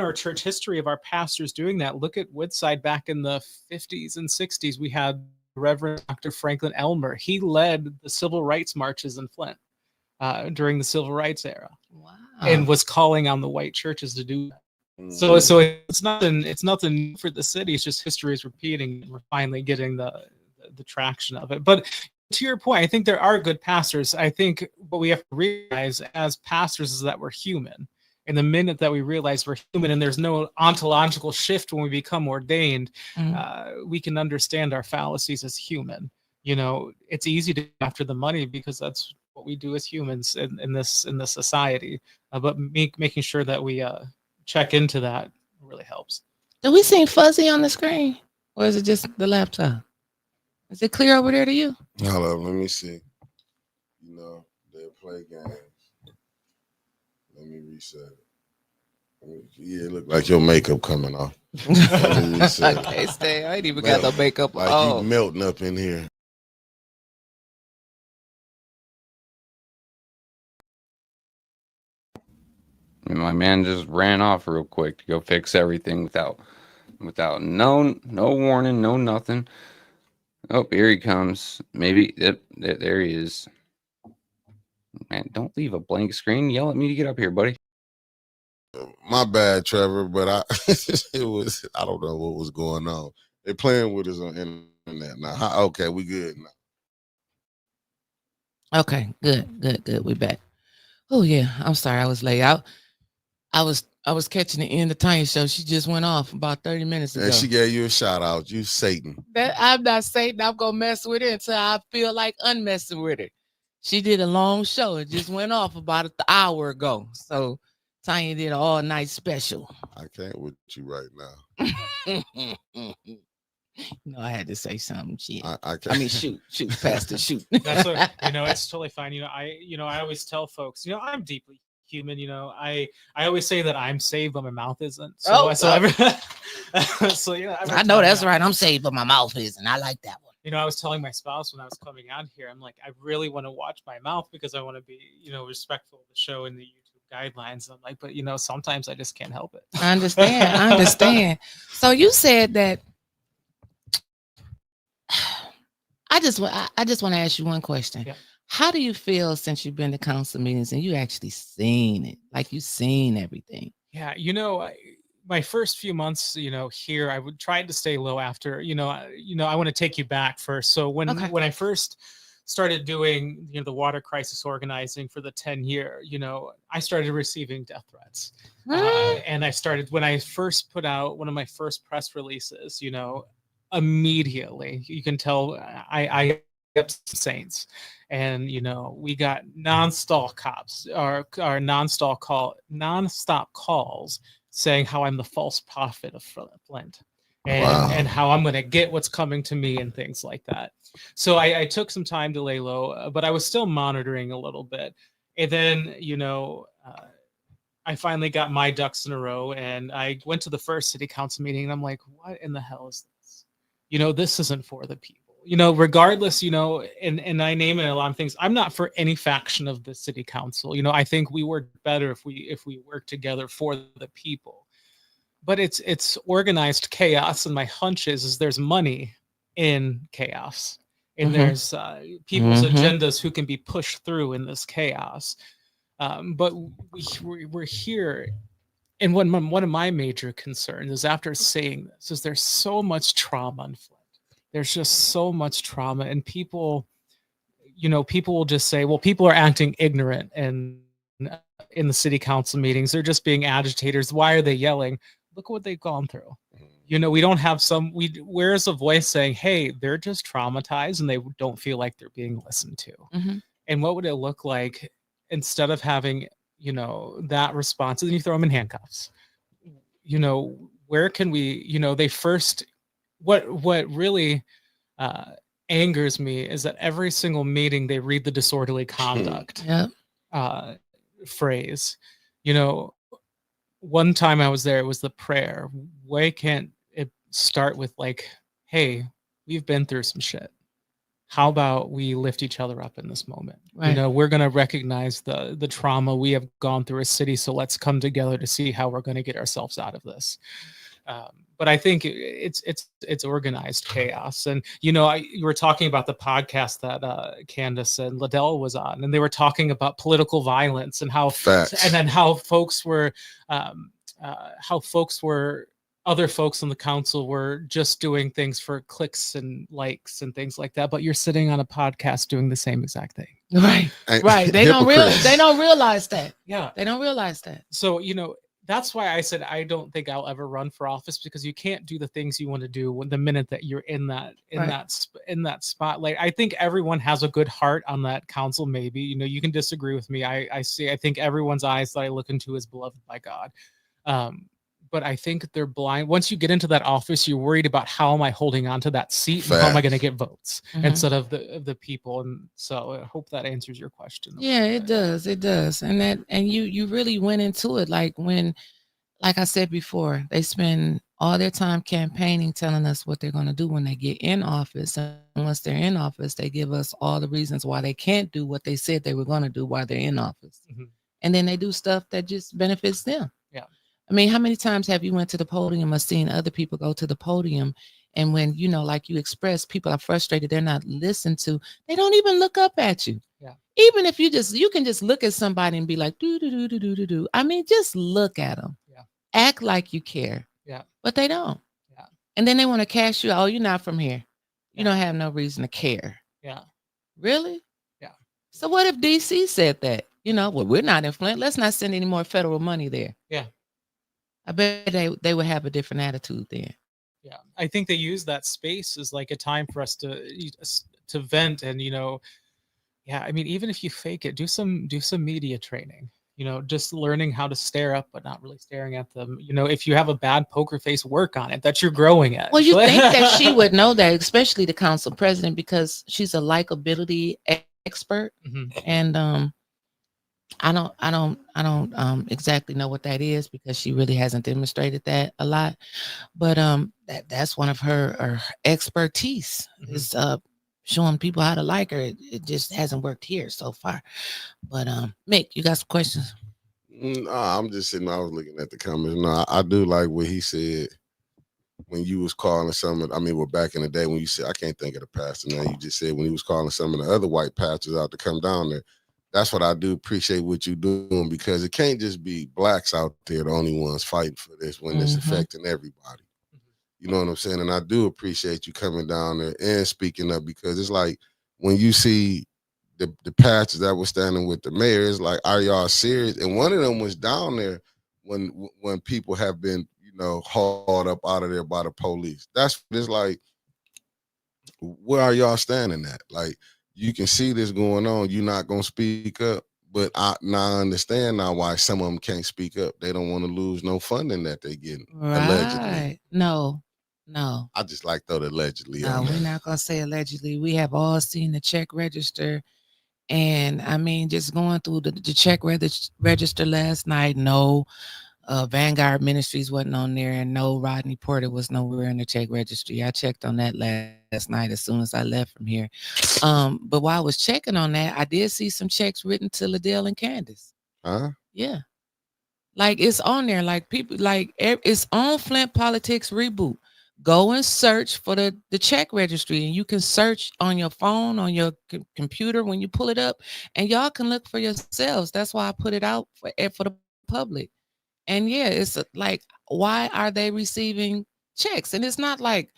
our church history of our pastors doing that. Look at Woodside back in the 50s and 60s. We had Reverend Dr. Franklin Elmer. He led the civil rights marches in Flint during the civil rights era. Wow. And was calling on the white churches to do that. So it's nothing new for the city. It's just history is repeating, and we're finally getting the traction of it. But to your point, I think there are good pastors. I think what we have to realize as pastors is that we're human. And the minute that we realize we're human and there's no ontological shift when we become ordained, we can understand our fallacies as human. It's easy to go after the money because that's what we do as humans in this society. But making sure that we check into that really helps. Do we seem fuzzy on the screen, or is it just the laptop? Is it clear over there to you? Hold up, let me see. They'll play games. Let me reset it. Yeah, it look like your makeup coming off. Okay, stay. I ain't even got no makeup. Like you melting up in here. My man just ran off real quick to go fix everything without no warning, no nothing. Oh, here he comes. Maybe there he is. Man, don't leave a blank screen. Yell at me to get up here, buddy. My bad, Trevor, but I I don't know what was going on. They're playing with us on internet now. Okay, we good now. Okay, good. We back. Oh yeah, I'm sorry I was late. I was catching the end of Tanya's show. She just went off about 30 minutes ago. And she gave you a shout out. You Satan. That I'm not Satan. I'm gonna mess with it until I feel like unmessing with it. She did a long show. It just went off about an hour ago. So Tanya did an all night special. I can't with you right now. No, I had to say something. Shit. I can't. Shoot, Pastor, shoot. That's what, it's totally fine. I always tell folks, I'm deeply human. I always say that I'm saved, but my mouth isn't. So, I know that's right. I'm saved, but my mouth isn't. I like that one. I was telling my spouse when I was coming out here, I'm like, I really want to watch my mouth because I want to be, respectful of the show and the YouTube guidelines. I'm like, but sometimes I just can't help it. I understand. So you said that. I just want to ask you one question. Yeah. How do you feel since you've been to council meetings and you actually seen it? Like you seen everything? Yeah, my first few months, here, I would try to stay low after, I want to take you back first. So when I first started doing, the water crisis organizing for the 10-year, I started receiving death threats. And when I first put out one of my first press releases, immediately you can tell I up saints, and we got nonstop calls saying how I'm the false prophet of Flint, and how I'm going to get what's coming to me and things like that. So I took some time to lay low, but I was still monitoring a little bit, and then I finally got my ducks in a row, and I went to the first city council meeting, and I'm like, what in the hell is this? This isn't for the people. Regardless, and I name it a lot of things. I'm not for any faction of the city council. I think we work better if we work together for the people. But it's organized chaos, and my hunch is there's money in chaos, and there's people's agendas who can be pushed through in this chaos. But we're here. And one of my major concerns is, after saying this, is there's so much trauma in Flint. There's just so much trauma, and people will just say, well, people are acting ignorant and in the city council meetings. They're just being agitators. Why are they yelling? Look what they've gone through. We don't have where's a voice saying, hey, they're just traumatized and they don't feel like they're being listened to. And what would it look like instead of having that response, and then you throw them in handcuffs? Where can we, they first, what really angers me is that every single meeting they read the disorderly conduct phrase. One time I was there, it was the prayer. Why can't it start with like, hey, we've been through some shit. How about we lift each other up in this moment? Right. We're going to recognize the trauma we have gone through as city. So let's come together to see how we're going to get ourselves out of this. But I think it's organized chaos. And, you were talking about the podcast that Candace and Liddell was on, and they were talking about political violence and how, and then how folks were, other folks on the council were just doing things for clicks and likes and things like that. But you're sitting on a podcast doing the same exact thing. Right. Right. They don't realize that. Yeah. They don't realize that. So, that's why I said I don't think I'll ever run for office, because you can't do the things you want to do the minute that you're in that spotlight. I think everyone has a good heart on that council. Maybe you can disagree with me. I think everyone's eyes that I look into is beloved by God. But I think they're blind. Once you get into that office, you're worried about how am I holding on to that seat and how am I going to get votes instead of the people. And so I hope that answers your question. Yeah, it does. It does. And you really went into it. Like I said before, they spend all their time campaigning, telling us what they're going to do when they get in office. And once they're in office, they give us all the reasons why they can't do what they said they were going to do while they're in office. And then they do stuff that just benefits them. Yeah. I mean, how many times have you went to the podium or seen other people go to the podium And when, like you express, people are frustrated, they're not listened to, they don't even look up at you. Yeah. Even if you can just look at somebody and be like, do, do, do, do, do, do, do. I mean, just look at them. Yeah. Act like you care. Yeah. But they don't. Yeah. And then they want to cash you. Oh, you're not from here. You Yeah. don't have no reason to care. Yeah. Really? Yeah. So what if DC said that? Well, we're not in Flint. Let's not send any more federal money there. Yeah. I bet they would have a different attitude then. Yeah. I think they use that space as like a time for us to vent. And, yeah, I mean, even if you fake it, do some media training, just learning how to stare up, but not really staring at them. If you have a bad poker face, work on it, that you're growing at. Well, you think that she would know that, especially the council president, because she's a likability expert. Mm-hmm. And I don't exactly know what that is, because she really hasn't demonstrated that a lot. But that's one of her expertise, mm-hmm. is showing people how to like her. It just hasn't worked here so far. But Mick, you got some questions? No, I'm just sitting. I was looking at the comments. No, I do like what he said when you was calling some of. I mean, back in the day when you said, I can't think of the pastor now. You just said when he was calling some of the other white pastors out to come down there. That's what I do appreciate what you're doing, because it can't just be blacks out there the only ones fighting for this when it's affecting everybody. You know what I'm saying? And I do appreciate you coming down there and speaking up, because it's like when you see the pastors that were standing with the mayor, it's like, are y'all serious? And one of them was down there when people have been, hauled up out of there by the police. That's what it's like. Where are y'all standing at? Like, you can see this going on. You're not going to speak up. But I understand now why some of them can't speak up. They don't want to lose no funding that they're getting, allegedly. No. I just like throw the allegedly. No, we're not going to say allegedly. We have all seen the check register. And I mean, just going through the check register last night, no Vanguard Ministries wasn't on there, and no Rodney Porter was nowhere in the check registry. I checked on that last night as soon as I left from here. But while I was checking on that, I did see some checks written to Liddell and Candace. Huh? Yeah. Like, it's on there. Like, people, like, it's on Flint Politics Reboot. Go and search for the check registry, and you can search on your phone, on your computer when you pull it up, and y'all can look for yourselves. That's why I put it out for the public. And yeah, it's like, why are they receiving checks? And it's not like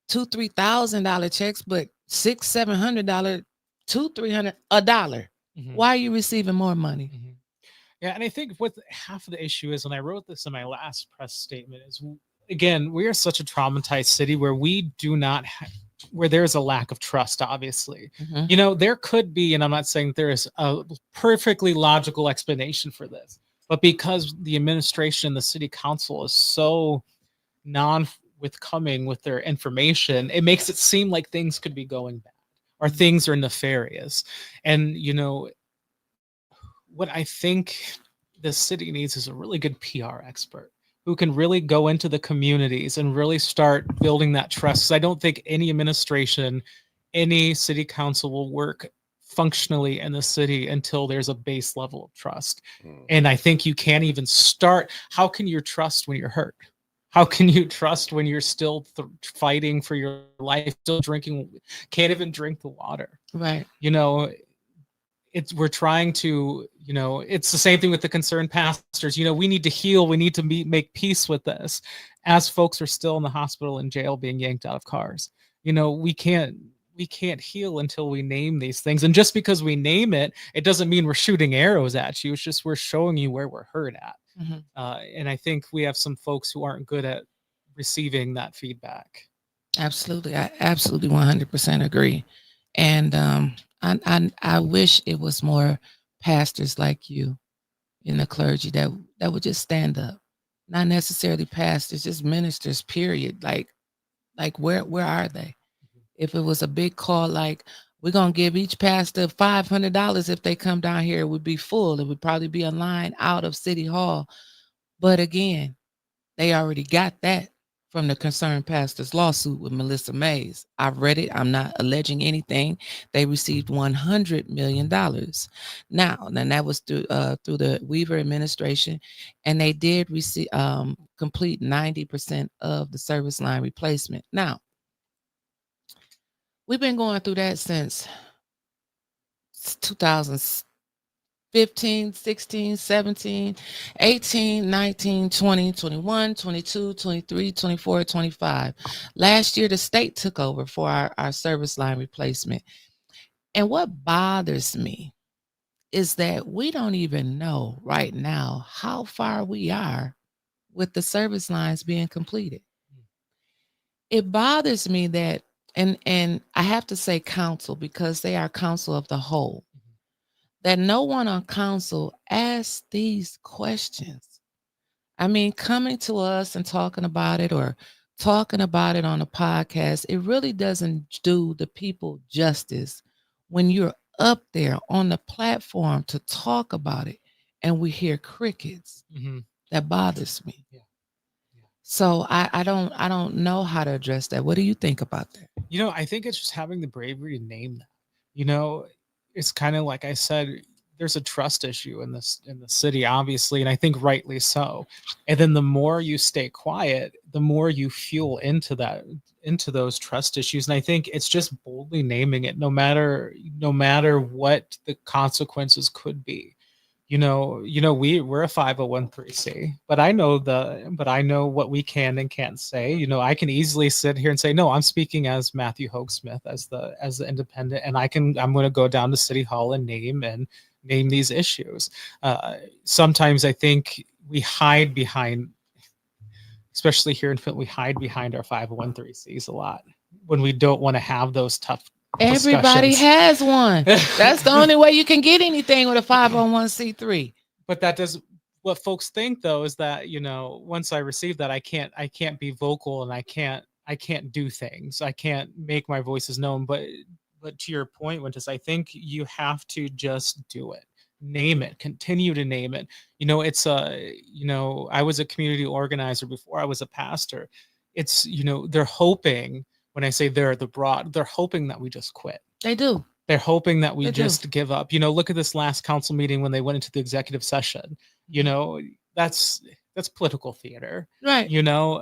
$2,000-$3,000 checks, but $600-$700, $200-$300 $1. Mm-hmm. Why are you receiving more money? Mm-hmm. Yeah, and I think what half of the issue is, and I wrote this in my last press statement, is, again, we are such a traumatized city where we do not where there's a lack of trust, obviously. Mm-hmm. There could be, and I'm not saying there is a perfectly logical explanation for this, but because the administration and the city council is so non-forthcoming with their information, it makes it seem like things could be going bad or things are nefarious. And, what I think the city needs is a really good PR expert who can really go into the communities and really start building that trust. I don't think any administration, any city council will work functionally in the city until there's a base level of trust. And I think you can't even start. How can you trust when you're hurt? How can you trust when you're still fighting for your life, still drinking, can't even drink the water? Right. We're trying to, it's the same thing with the concerned pastors. We need to heal. We need to make peace with this, as folks are still in the hospital and jail being yanked out of cars. We can't heal until we name these things. And just because we name it, it doesn't mean we're shooting arrows at you. It's just we're showing you where we're hurt at. Mm-hmm. And I think we have some folks who aren't good at receiving that feedback. Absolutely. I absolutely 100% agree. And I wish it was more pastors like you in the clergy that would just stand up. Not necessarily pastors, just ministers, period. Like where are they? If it was a big call, like, we're going to give each pastor $500 if they come down here, it would be full. It would probably be a line out of City Hall. But again, they already got that from the Concerned Pastors lawsuit with Melissa Mays. I've read it. I'm not alleging anything. They received $100 million. Now, and that was through the Weaver administration, and they did receive complete 90% of the service line replacement. Now, We've been going through that since 2015, 16, 17, 18, 19, 20, 21, 22, 23, 24, 25. Last year, the state took over for our service line replacement. And what bothers me is that we don't even know right now how far we are with the service lines being completed. It bothers me that, and I have to say council because they are council of the whole, that no one on council asks these questions. I mean, coming to us and talking about it or talking about it on a podcast, it really doesn't do the people justice when you're up there on the platform to talk about it and we hear crickets. That bothers me. Yeah. So I don't know how to address that. What do you think about that? You know, I think it's just having the bravery to name that. You know, it's kind of like I said, there's a trust issue in the city, obviously, and I think rightly so. And then the more you stay quiet, the more you fuel into those trust issues. And I think it's just boldly naming it, no matter what the consequences could be. We're a 501(c), but I know what we can and can't say. You know, I can easily sit here and say, no, I'm speaking as Matthew Hogue-Smith as the independent, and I'm going to go down to City Hall and name these issues. Sometimes I think we hide behind, especially here in Flint, we hide behind our 501(c)s a lot when we don't want to have those tough Everybody discussions. has one. That's the only way you can get anything with a 501(c)(3). But that does what folks think though is that, you know, once I receive that, I can't be vocal and I can't do things. I can't make my voices known. But to your point, Wyntis, I think you have to just do it. Name it, continue to name it. You know, it's I was a community organizer before I was a pastor. It's, they're hoping, when I say they're hoping that we just quit. They do. They're hoping that we just give up. You know, look at this last council meeting when they went into the executive session. You know, that's political theater. Right. You know,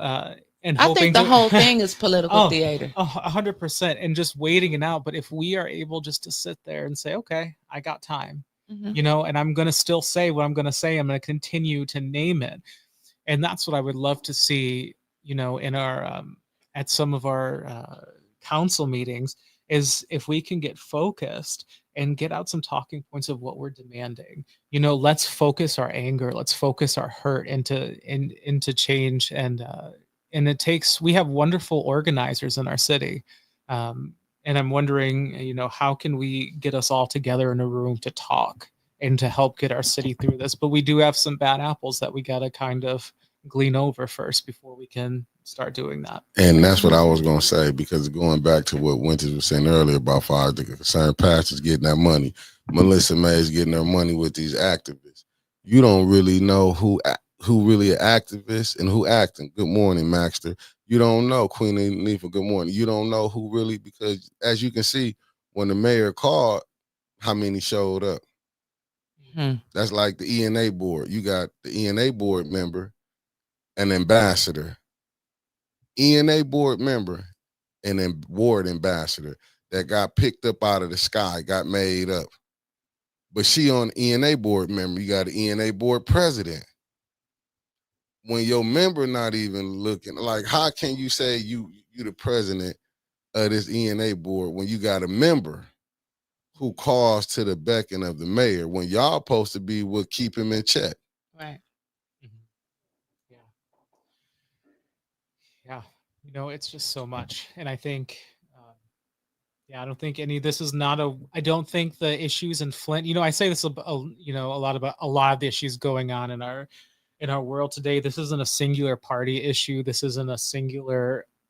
and I think the whole thing is political theater. 100%, and just waiting it out. But if we are able just to sit there and say, okay, I got time, you know, and I'm going to still say what I'm going to say. I'm going to continue to name it. And that's what I would love to see, you know, in our, at some of our council meetings, is if we can get focused and get out some talking points of what we're demanding. You know, let's focus our anger, let's focus our hurt into change. And we have wonderful organizers in our city. And I'm wondering, you know, how can we get us all together in a room to talk and to help get our city through this? But we do have some bad apples that we got to kind of glean over first before we can start doing that. And that's what I was going to say, because going back to what Wyntis was saying earlier about the concerned pastors getting that money, Melissa Mays getting her money with these activists. You don't really know who really an activist and who acting. Good morning, Maxter. You don't know, Queen Anifa, good morning. You don't know who really, because as you can see, when the mayor called, how many showed up? That's like the ENA board. You got the ENA board member, an ambassador, ENA board member, and then ward ambassador that got picked up out of the sky, got made up. But she on ENA board member, you got an ENA board president. When your member not even looking, like, how can you say you the president of this ENA board when you got a member who calls to the beckon of the mayor when y'all supposed to be what keep him in check? Right. Yeah. You know, it's just so much. And I think, I don't think I don't think the issues in Flint, you know, I say this, you know, a lot of the issues going on in our world today. This isn't a singular party issue. This isn't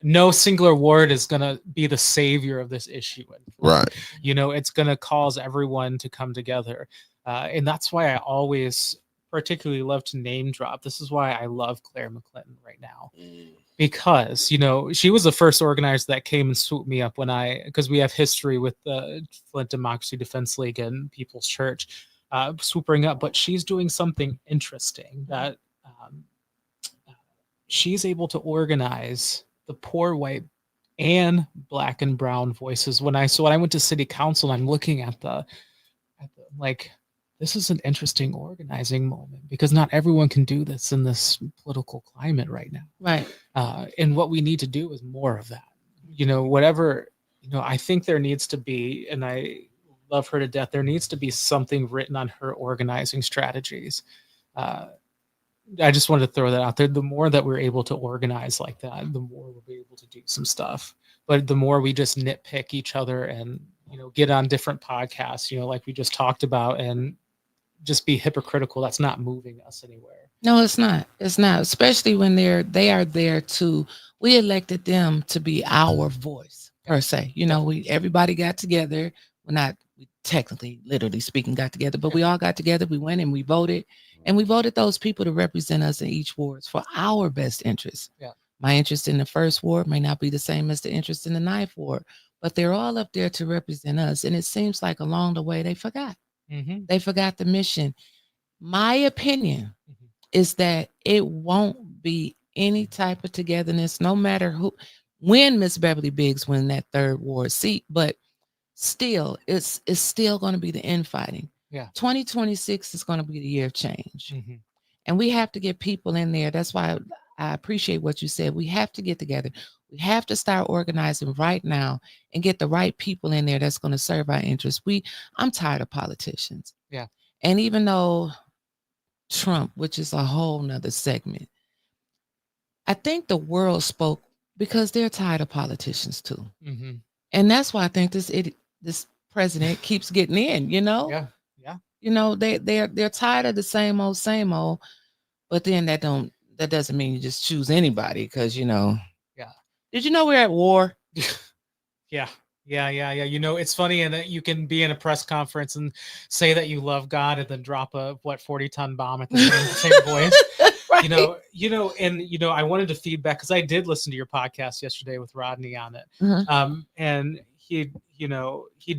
no singular ward is going to be the savior of this issue. Right. You know, it's going to cause everyone to come together. And that's why I always particularly love to name drop. This is why I love Claire McClinton right now. Because, you know, she was the first organizer that came and swooped me up because we have history with the Flint Democracy Defense League and People's Church, swooping up. But she's doing something interesting that she's able to organize the poor white and black and brown voices. When I went to city council, I'm looking at the like, this is an interesting organizing moment because not everyone can do this in this political climate right now. Right. And what we need to do is more of that. Whatever, I think there needs to be, and I love her to death, there needs to be something written on her organizing strategies. I just wanted to throw that out there. The more that we're able to organize like that, the more we'll be able to do some stuff. But the more we just nitpick each other and, get on different podcasts, like we just talked about, and just be hypocritical, that's not moving us anywhere. No, it's not. It's not, especially when they are there we elected them to be our voice per se. Everybody got together. We technically, literally speaking, got together, but we all got together. We went and we voted, those people to represent us in each ward for our best interest. Yeah. My interest in the first ward may not be the same as the interest in the ninth ward, but they're all up there to represent us. And it seems like along the way they forgot. Mm-hmm. They forgot the mission. My opinion is that it won't be any type of togetherness, no matter when Miss Beverly Biggs win that third ward seat, but still, it's still going to be the infighting. Yeah. 2026 is going to be the year of change. Mm-hmm. And we have to get people in there. That's why I appreciate what you said. We have to get together. We have to start organizing right now and get the right people in there that's going to serve our interests. I'm tired of politicians. Yeah. And even though Trump, which is a whole nother segment, I think the world spoke because they're tired of politicians too. Mm-hmm. And that's why I think this president keeps getting in, Yeah. They're tired of the same old, but then that doesn't mean you just choose anybody because, Yeah. Did you know we're at war? Yeah. It's funny, and that you can be in a press conference and say that you love God and then drop a 40-ton bomb at the same voice. Right. I wanted to feedback because I did listen to your podcast yesterday with Rodney on it. Mm-hmm. And he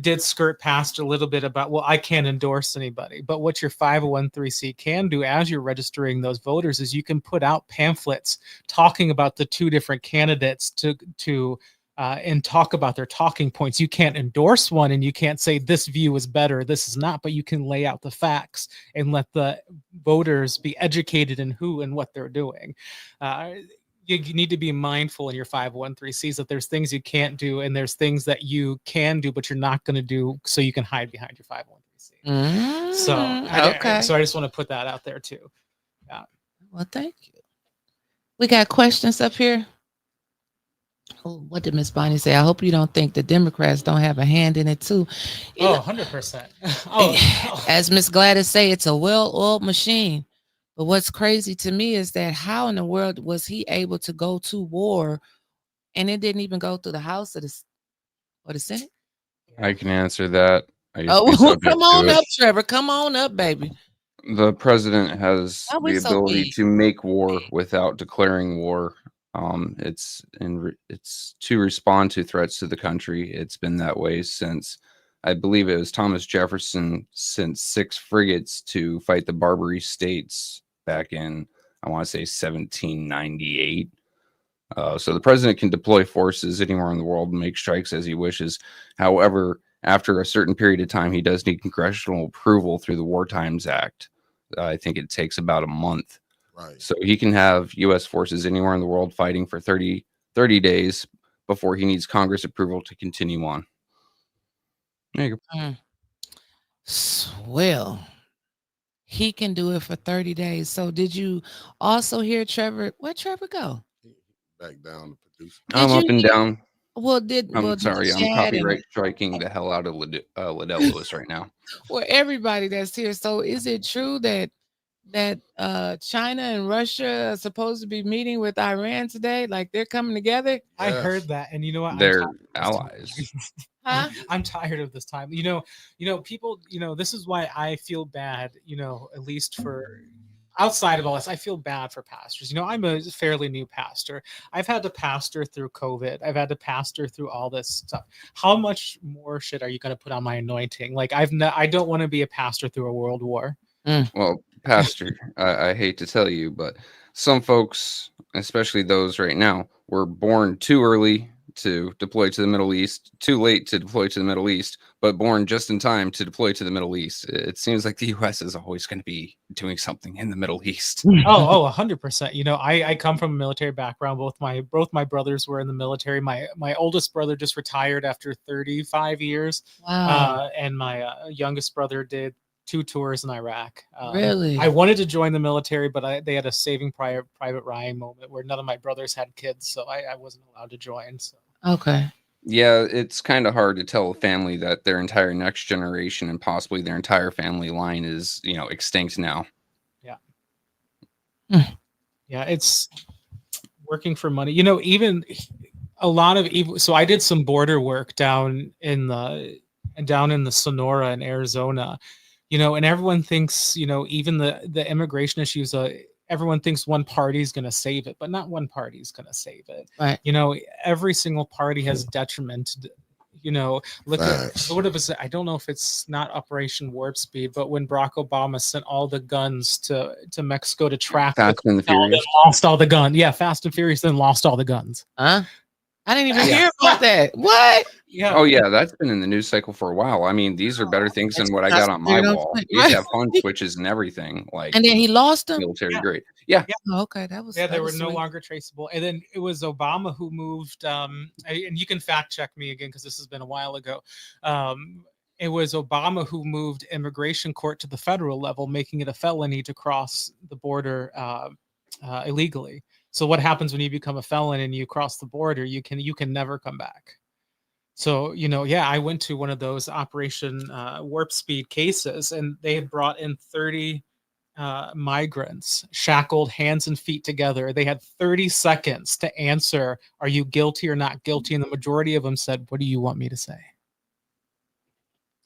did skirt past a little bit about, well, I can't endorse anybody, but what your 501(c) can do as you're registering those voters is you can put out pamphlets talking about the two different candidates and talk about their talking points. You can't endorse one and you can't say this view is better, this is not, but you can lay out the facts and let the voters be educated in who and what they're doing. You need to be mindful in your 501(c)s that there's things you can't do and there's things that you can do, but you're not going to do, so you can hide behind your 501(c). Okay. So I just want to put that out there too. Yeah. Well, thank you. We got questions up here. Oh, what did Miss Bonnie say? I hope you don't think the Democrats don't have a hand in it too. 100%. As Miss Gladys say, it's a well-oiled machine. But what's crazy to me is that how in the world was he able to go to war and it didn't even go through the House or the Senate? I can answer that. Come on up, Trevor. Come on up, baby. The president has the ability to make war without declaring war. It's to respond to threats to the country. It's been that way since, I believe it was Thomas Jefferson sent 6 frigates to fight the Barbary States back in, I want to say 1798. So the president can deploy forces anywhere in the world and make strikes as he wishes. However, after a certain period of time, he does need congressional approval through the War Times Act. I think it takes about a month. Right. So he can have U.S. forces anywhere in the world fighting for 30 days before he needs Congress approval to continue on. There you go. Well, he can do it for 30 days. So did you also hear Trevor? Where'd Trevor go? Back down to producer. I'm up and down. I'm sorry. I'm copyright striking the hell out of Liddell Lewis right now. Well, everybody that's here. So is it true that China and Russia are supposed to be meeting with Iran today? Like they're coming together? Yes. I heard that. And you know what? They're allies. Huh? I'm tired of this time. People, this is why I feel bad, at least for outside of all this, I feel bad for pastors. I'm a fairly new pastor. I've had to pastor through COVID. I've had to pastor through all this stuff. How much more shit are you going to put on my anointing? Like I don't want to be a pastor through a world war. Well, Pastor, I hate to tell you, but some folks, especially those right now, were born too early to deploy to the Middle East, too late to deploy to the Middle East, but born just in time to deploy to the Middle East. It seems like the U.S. is always going to be doing something in the Middle East. 100%. You know, I come from a military background. Both my brothers were in the military. My oldest brother just retired after 35 years. Wow. And my youngest brother did 2 tours in Iraq. Really? I wanted to join the military, but they had a Saving Private Ryan moment where none of my brothers had kids, so I wasn't allowed to join. So. Okay. Yeah, it's kind of hard to tell a family that their entire next generation and possibly their entire family line is, extinct now. Yeah. Yeah, it's working for money. You know, even a lot of so I did some border work down in the Sonora in Arizona. You know, and everyone thinks, even the immigration issues, everyone thinks one party is going to save it, but not one party is going to save it. Right. You know, every single party has detriment. Look Facts. at what it was. I don't know if it's not Operation Warp Speed, but when Barack Obama sent all the guns to Mexico to track Fast and the Furious. lost all the guns. Yeah, Fast and Furious, then lost all the guns. Huh? I didn't even hear about that. What? Yeah. Oh yeah, that's been in the news cycle for a while. I mean, these are better things than what I got on my wall. These have fun switches and everything. Like, and then he lost them. Military grade. Yeah. Oh, okay, that was. Yeah, they that were was no sweet. longer traceable. And then it was Obama who moved. And you can fact check me again because this has been a while ago. It was Obama who moved immigration court to the federal level, making it a felony to cross the border illegally. So what happens when you become a felon and you cross the border? You can never come back. So, I went to one of those Operation Warp Speed cases, and they had brought in 30 migrants, shackled, hands and feet together. They had 30 seconds to answer, are you guilty or not guilty? And the majority of them said, what do you want me to say?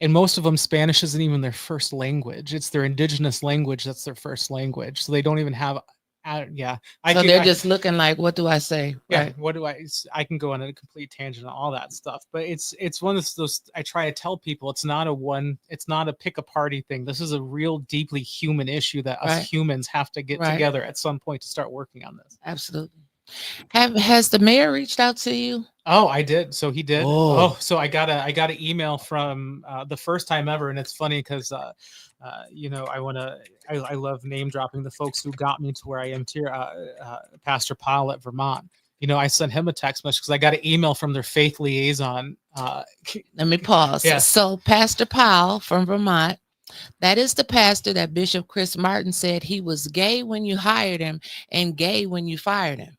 And most of them, Spanish isn't even their first language. It's their indigenous language that's their first language. So they don't even have So they're just looking like, what do I say? Yeah, Right. what do I can go on a complete tangent on all that stuff, but it's one of those I try to tell people it's not a pick a party thing. This is a real deeply human issue that us humans have to get together at some point to start working on this. Absolutely. Has the mayor reached out to you? Oh, I did. So he did. Oh. So I got an email from the first time ever, and it's funny because I love name dropping the folks who got me to where I am here. Pastor Powell at Vermont. I sent him a text message because I got an email from their faith liaison. Let me pause. Yes. So Pastor Powell from Vermont, that is the pastor that Bishop Chris Martin said he was gay when you hired him and gay when you fired him.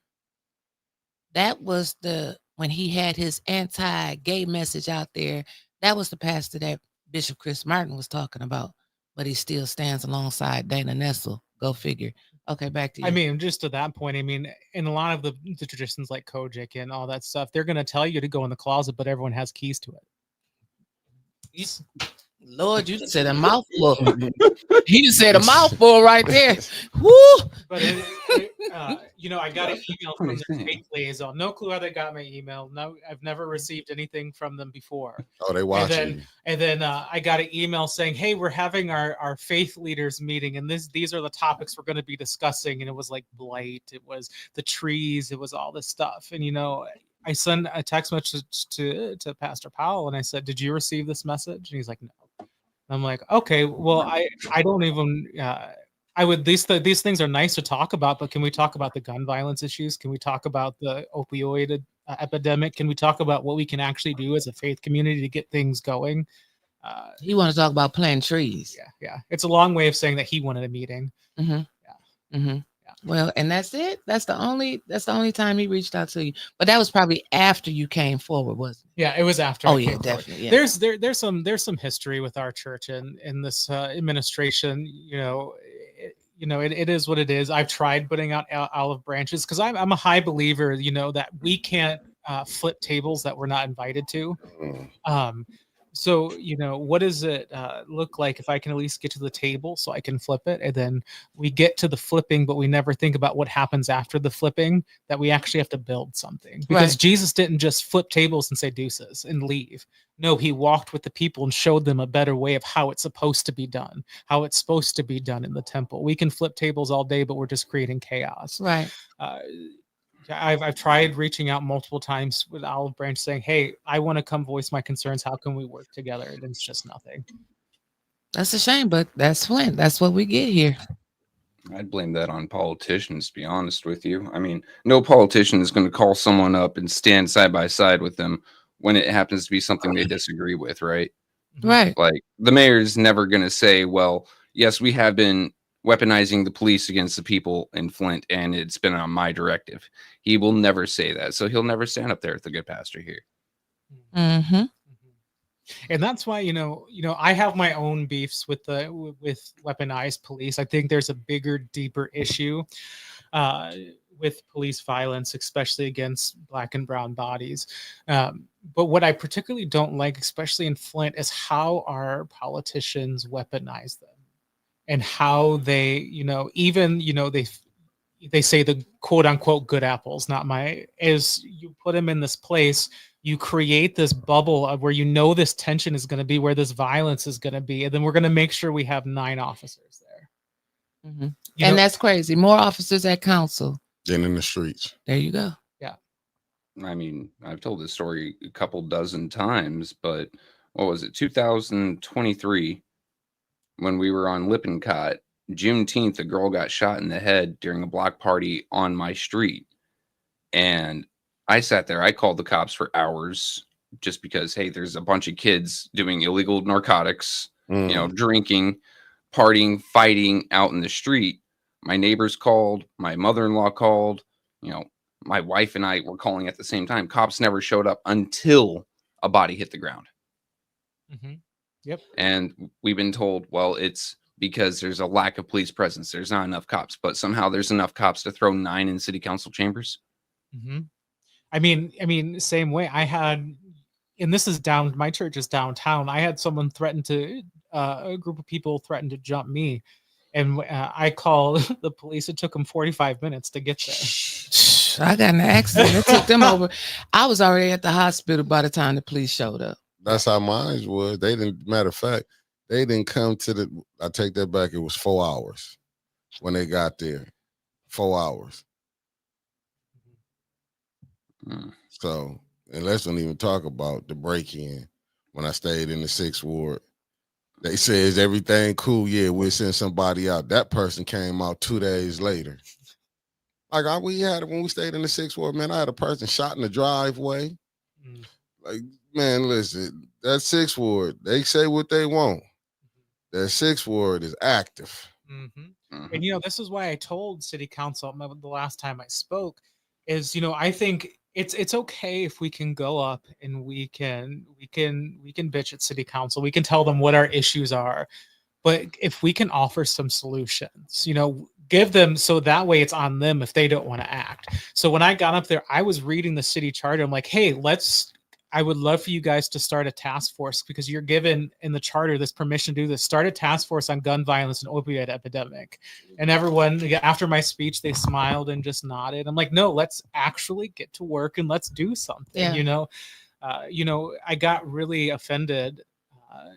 That was when he had his anti-gay message out there. That was the pastor that Bishop Chris Martin was talking about, but he still stands alongside Dana Nessel. Go figure. Okay, back to you. I mean, just to that point, in a lot of the traditions like Kojic and all that stuff, they're going to tell you to go in the closet, but everyone has keys to it. Lord, you just said a mouthful. He just said a mouthful right there. Woo! But I got an email from their faith liaison. No clue how they got my email. No, I've never received anything from them before. Oh, they watching. And then I got an email saying, "Hey, we're having our faith leaders meeting, and these are the topics we're going to be discussing." And it was like blight, it was the trees, it was all this stuff. And I sent a text message to Pastor Powell, and I said, "Did you receive this message?" And he's like, "No." I'm like, okay, well, I don't even, I would, these things are nice to talk about, but can we talk about the gun violence issues? Can we talk about the opioid epidemic? Can we talk about what we can actually do as a faith community to get things going? You want to talk about planting trees. Yeah. It's a long way of saying that he wanted a meeting. Mm-hmm. Yeah. Mm-hmm. Well, and that's it. That's the only time he reached out to you. But that was probably after you came forward, wasn't it? Yeah, it was after. Oh, yeah, definitely. Yeah. There's some history with our church and in this administration. It is what it is. I've tried putting out olive branches because I'm a high believer. That we can't flip tables that we're not invited to. So, what does it look like if I can at least get to the table so I can flip it? And then we get to the flipping, but we never think about what happens after the flipping, that we actually have to build something. Because Jesus didn't just flip tables and say deuces and leave. No, he walked with the people and showed them a better way of how it's supposed to be done, how it's supposed to be done in the temple. We can flip tables all day, but we're just creating chaos. Right. I've tried reaching out multiple times with Olive Branch saying, hey, I want to come voice my concerns. How can we work together? And it's just nothing. That's a shame, but that's Flint. That's what we get here. I'd blame that on politicians, to be honest with you. I mean, no politician is going to call someone up and stand side by side with them when it happens to be something they disagree with, right? Right. Like, the mayor's never going to say, well, yes, we have been weaponizing the police against the people in Flint, and it's been on my directive. He will never say that. So he'll never stand up there with the good pastor here. Mm-hmm. And that's why, I have my own beefs with weaponized police. I think there's a bigger, deeper issue with police violence, especially against Black and brown bodies. But what I particularly don't like, especially in Flint, is how our politicians weaponize them and how they, they say the quote unquote good apples, is you put them in this place, you create this bubble of where this tension is going to be, where this violence is going to be, and then we're going to make sure we have 9 officers there. Mm-hmm. And that's crazy. More officers at council than in the streets. There you go. Yeah. I mean, I've told this story a couple dozen times, but what was it, 2023, when we were on Lippincott, Juneteenth, a girl got shot in the head during a block party on my street. And I sat there, I called the cops for hours just because, hey, there's a bunch of kids doing illegal narcotics, drinking, partying, fighting out in the street. My neighbors called, my mother-in-law called, my wife and I were calling at the same time. Cops never showed up until a body hit the ground. Mm-hmm. Yep. And we've been told, well, it's because there's a lack of police presence. There's not enough cops, but somehow there's enough cops to throw 9 in city council chambers. Mm-hmm. I mean, same way I had, and this is my church is downtown. I had someone threaten to, a group of people threatened to jump me. And I called the police. It took them 45 minutes to get there. I got in an accident. It took them over. I was already at the hospital by the time the police showed up. That's how mine was. They didn't, matter of fact, they didn't come to I take that back. It was 4 hours when they got there. 4 hours. So, and let's don't even talk about the break-in when I stayed in the 6th ward. They say, is everything cool? Yeah, we'll send somebody out. That person came out 2 days later. Like we had when we stayed in the 6th ward, man, I had a person shot in the driveway. Like, man, listen, that 6th ward, they say what they want. That 6th ward is active. Mm-hmm. Mm-hmm. And this is why I told city council the last time I spoke is, I think it's okay if we can go up and we can bitch at city council. We can tell them what our issues are, but if we can offer some solutions, give them, so that way it's on them if they don't want to act. So when I got up there, I was reading the city charter. I'm like, hey, I would love for you guys to start a task force because you're given in the charter this permission to do this. Start a task force on gun violence and opioid epidemic. And everyone, after my speech, they smiled and just nodded. I'm like, no, let's actually get to work and let's do something. Yeah. I got really offended,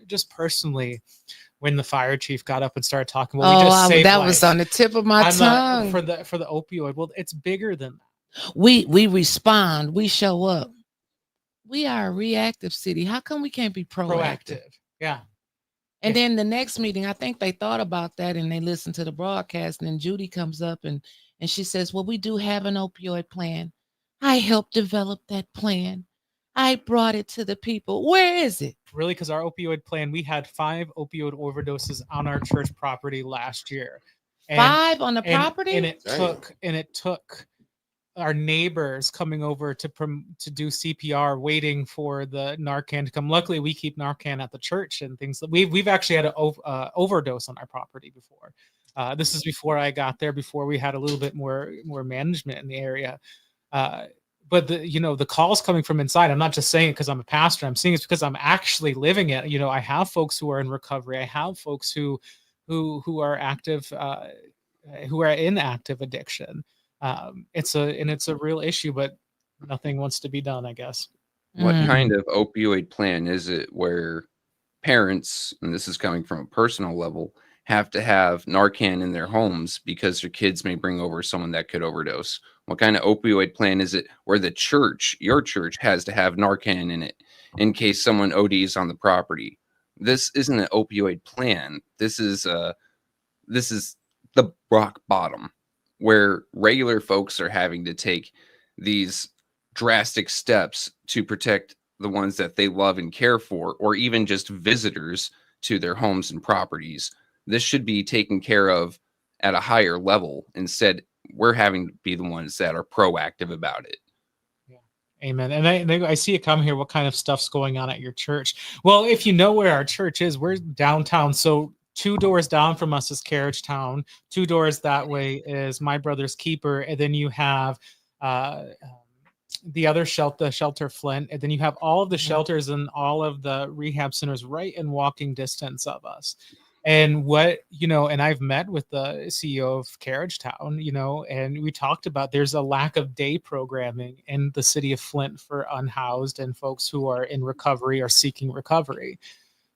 just personally, when the fire chief got up and started talking. Well, we just saved lives. Was on the tip of my tongue. For the opioid. Well, it's bigger than that. We respond. We show up. We are a reactive city. How come we can't be proactive? Yeah. And then the next meeting, I think they thought about that and they listened to the broadcast. And then Judy comes up and she says, well, we do have an opioid plan. I helped develop that plan. I brought it to the people. Where is it? Really? Because our opioid plan, we had 5 opioid overdoses on our church property last year. 5 on the property? And it took our neighbors coming over to do CPR, waiting for the Narcan to come. Luckily, we keep Narcan at the church and things. We've actually had an overdose on our property before. This is before I got there, before we had a little bit more management in the area. But the calls coming from inside, I'm not just saying it because I'm a pastor. I'm seeing it because I'm actually living it. I have folks who are in recovery. I have folks who are active, who are in active addiction. It's a real issue, but nothing wants to be done, I guess. What kind of opioid plan is it where parents, and this is coming from a personal level, have to have Narcan in their homes because their kids may bring over someone that could overdose? What kind of opioid plan is it where the church, your church, has to have Narcan in it in case someone ODs on the property? This isn't an opioid plan. This is the rock bottom where regular folks are having to take these drastic steps to protect the ones that they love and care for, or even just visitors to their homes and properties. This should be taken care of at a higher level. Instead, we're having to be the ones that are proactive about it. Amen. And I see it come here. What kind of stuff's going on at your church? Well, if you know where our church is, we're downtown. So 2 doors down from us is Carriage Town. 2 doors that way is My Brother's Keeper. And then you have the other shelter Flint. And then you have all of the shelters and all of the rehab centers right in walking distance of us. And and I've met with the CEO of Carriage Town, and we talked about there's a lack of day programming in the city of Flint for unhoused and folks who are in recovery or seeking recovery.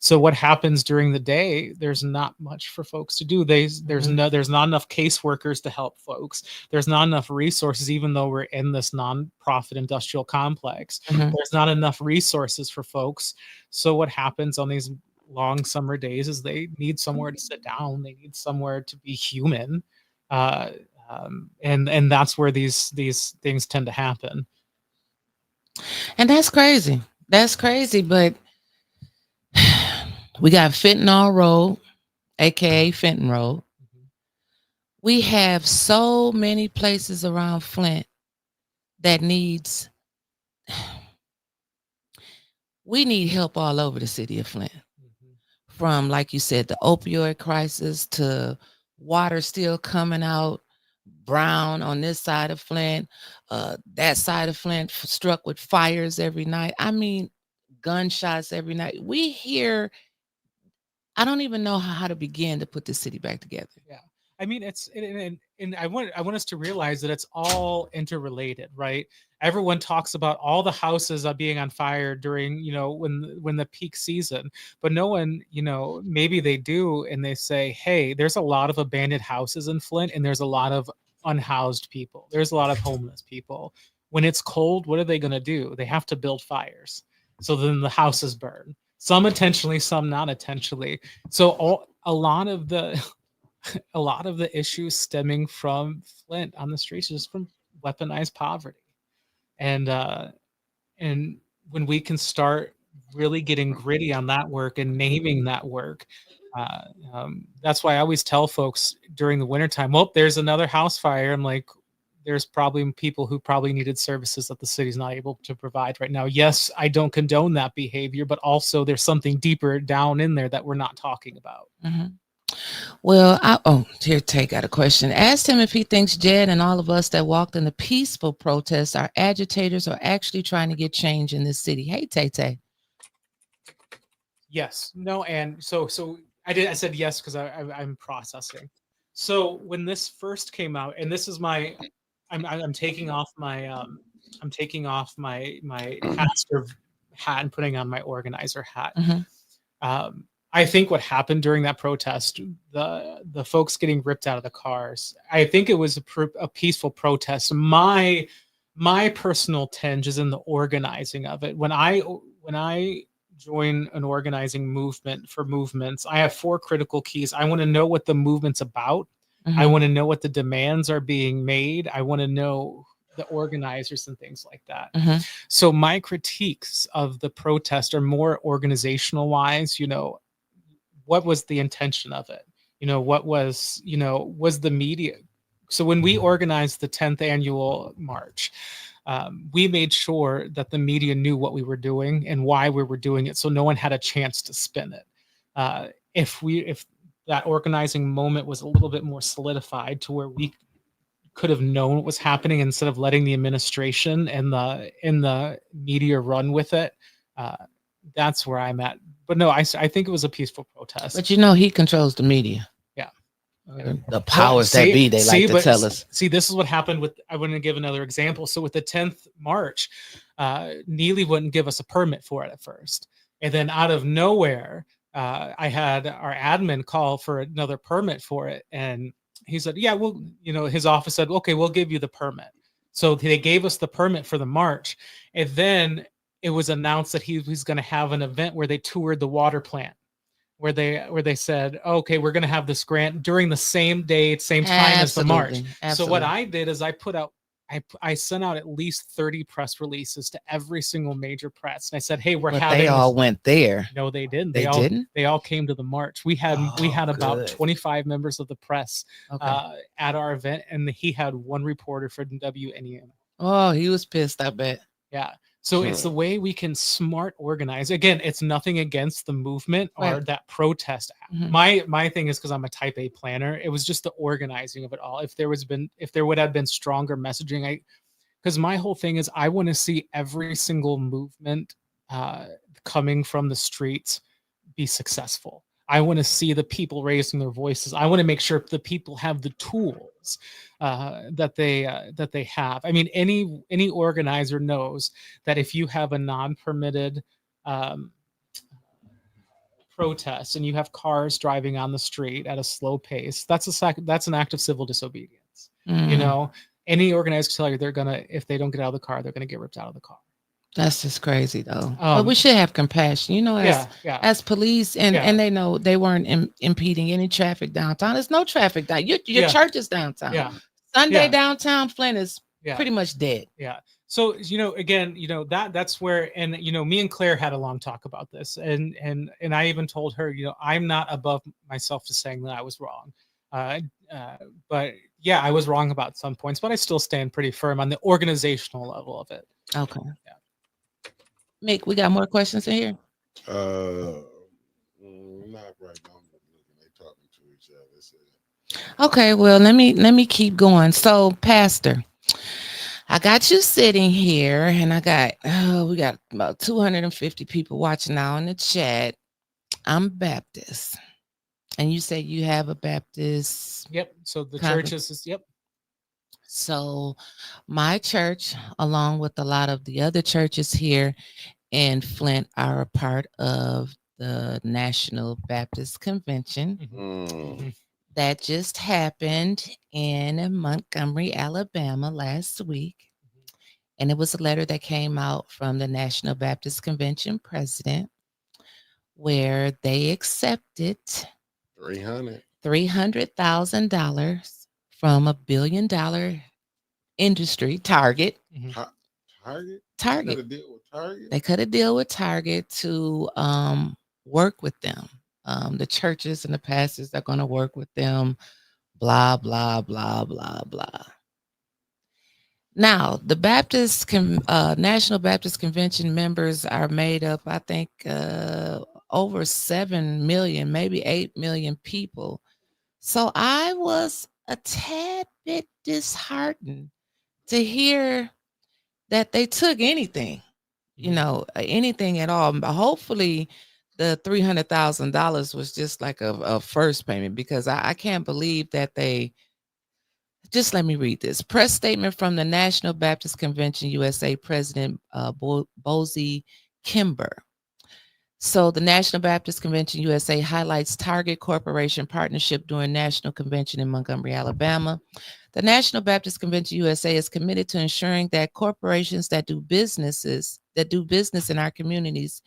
So what happens during the day? There's not much for folks to do. There's not enough caseworkers to help folks. There's not enough resources, even though we're in this nonprofit industrial complex. There's not enough resources for folks. So what happens on these long summer days is they need somewhere to sit down. They need somewhere to be human, and that's where these things tend to happen. And that's crazy. That's crazy. But we got Fentanyl Road, aka Fenton Road. We have so many places around Flint that we need help all over the city of Flint. From, like you said, the opioid crisis to water still coming out brown on this side of Flint, that side of Flint struck with fires every night. I mean, gunshots every night. We hear, I don't even know how to begin to put this city back together. Yeah. I mean, and I want us to realize that it's all interrelated, right? Everyone talks about all the houses being on fire during, when the peak season, but no one, maybe they do, and they say, hey, there's a lot of abandoned houses in Flint, and there's a lot of unhoused people. There's a lot of homeless people. When it's cold, what are they going to do? They have to build fires. So then the houses burn. Some intentionally, some not intentionally. So a lot of the issues stemming from Flint on the streets is from weaponized poverty. And when we can start really getting gritty on that work and naming that work, that's why I always tell folks during the wintertime, well, there's another house fire. I'm like, there's probably people who probably needed services that the city's not able to provide right now. Yes, I don't condone that behavior, but also there's something deeper down in there that we're not talking about. Well, here, Tay got a question. Asked him if he thinks Jed and all of us that walked in the peaceful protests are agitators or actually trying to get change in this city. Hey, Tay. Yes, no, and so I said yes because I'm processing. So when this first came out, and this is I'm taking off my pastor hat and putting on my organizer hat. I think what happened during that protest, the folks getting ripped out of the cars, I think it was a peaceful protest. My personal tinge is in the organizing of it. When I join an organizing movement for movements, I have 4 critical keys. I want to know what the movement's about. I want to know what the demands are being made. I want to know the organizers and things like that. So my critiques of the protest are more organizational wise, what was the intention of it? What was the media? So when we organized the 10th annual march, we made sure that the media knew what we were doing and why we were doing it, so no one had a chance to spin it. If that organizing moment was a little bit more solidified to where we could have known what was happening instead of letting the administration and the media run with it, that's where I'm at. But no, I think it was a peaceful protest. But he controls the media. Yeah. The powers that be, they like to tell us. See, this is what happened with, I want to give another example. So with the 10th March, Neely wouldn't give us a permit for it at first. And then out of nowhere, I had our admin call for another permit for it, and he said, yeah, well, his office said, okay, we'll give you the permit. So they gave us the permit for the march, and then it was announced that he was going to have an event where they toured the water plant, where they said, okay, we're going to have this grant during the same day, same time as the march. So what I did is I sent out at least 30 press releases to every single major press, and I said, hey, they all went there. No, they didn't. They didn't. They all came to the march. We had about 25 members of the press at our event, and he had one reporter for WNEM. Oh, he was pissed, I bet. Yeah. So it's the way we can smart organize. Again, it's nothing against the movement or that protest. My thing is, because I'm a type A planner, it was just the organizing of it all. If there would have been stronger messaging, because my whole thing is I want to see every single movement coming from the streets be successful. I want to see the people raising their voices. I want to make sure the people have the tools that they have. I mean, any organizer knows that if you have a non-permitted protest and you have cars driving on the street at a slow pace, that's an act of civil disobedience. Any organizer can tell you if they don't get out of the car, they're gonna get ripped out of the car. That's just crazy, though. But we should have compassion, as police, and they know they weren't impeding any traffic downtown. There's no traffic down. Your church is downtown. Yeah. Sunday downtown Flint is pretty much dead. Yeah. So again, that's where, and me and Claire had a long talk about this, and I even told her, I'm not above myself to saying that I was wrong, but yeah, I was wrong about some points, but I still stand pretty firm on the organizational level of it. Okay. Yeah. Mick, we got more questions in here? Not right now. They talking to each other. Okay, well, let me keep going. So, Pastor, I got you sitting here, and we got about 250 people watching now in the chat. I'm Baptist, and you say you have a Baptist. Yep. So the church is yep. So my church, along with a lot of the other churches here in Flint, are a part of the National Baptist Convention. Mm-hmm. That just happened in Montgomery, Alabama last week. And it was a letter that came out from the National Baptist Convention president where they accepted $300,000 from $1 billion industry, Target. Target. They cut a deal with Target to work with them. The churches and the pastors are going to work with them, blah, blah, blah, blah, blah. Now, the National Baptist Convention members are made up, I think, over 7 million, maybe 8 million people. So I was a tad bit disheartened to hear that they took anything, anything at all. But hopefully the $300,000 was just like a first payment, because I can't believe that they just, let me read this. Press statement from the National Baptist Convention USA President Bozie Kimber. So the National Baptist Convention USA highlights Target Corporation partnership during National Convention in Montgomery, Alabama. The National Baptist Convention USA is committed to ensuring that corporations that do business in our communities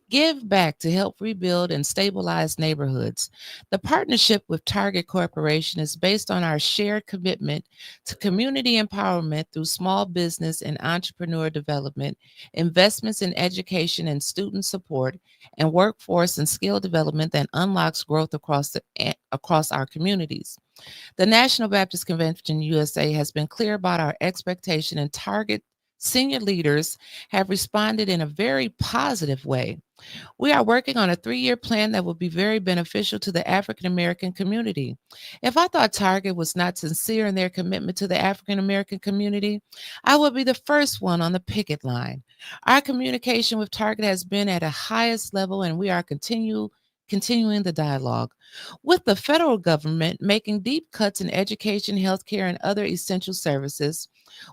give back to help rebuild and stabilize neighborhoods. The partnership with Target Corporation is based on our shared commitment to community empowerment through small business and entrepreneur development, investments in education and student support, and workforce and skill development that unlocks growth across our communities. The National Baptist Convention USA has been clear about our expectation, and Target senior leaders have responded in a very positive way. We are working on a 3-year plan that will be very beneficial to the African American community. If I thought Target was not sincere in their commitment to the African American community, I would be the first one on the picket line. Our communication with Target has been at a highest level, and we are continuing the dialogue. With the federal government making deep cuts in education, healthcare, and other essential services,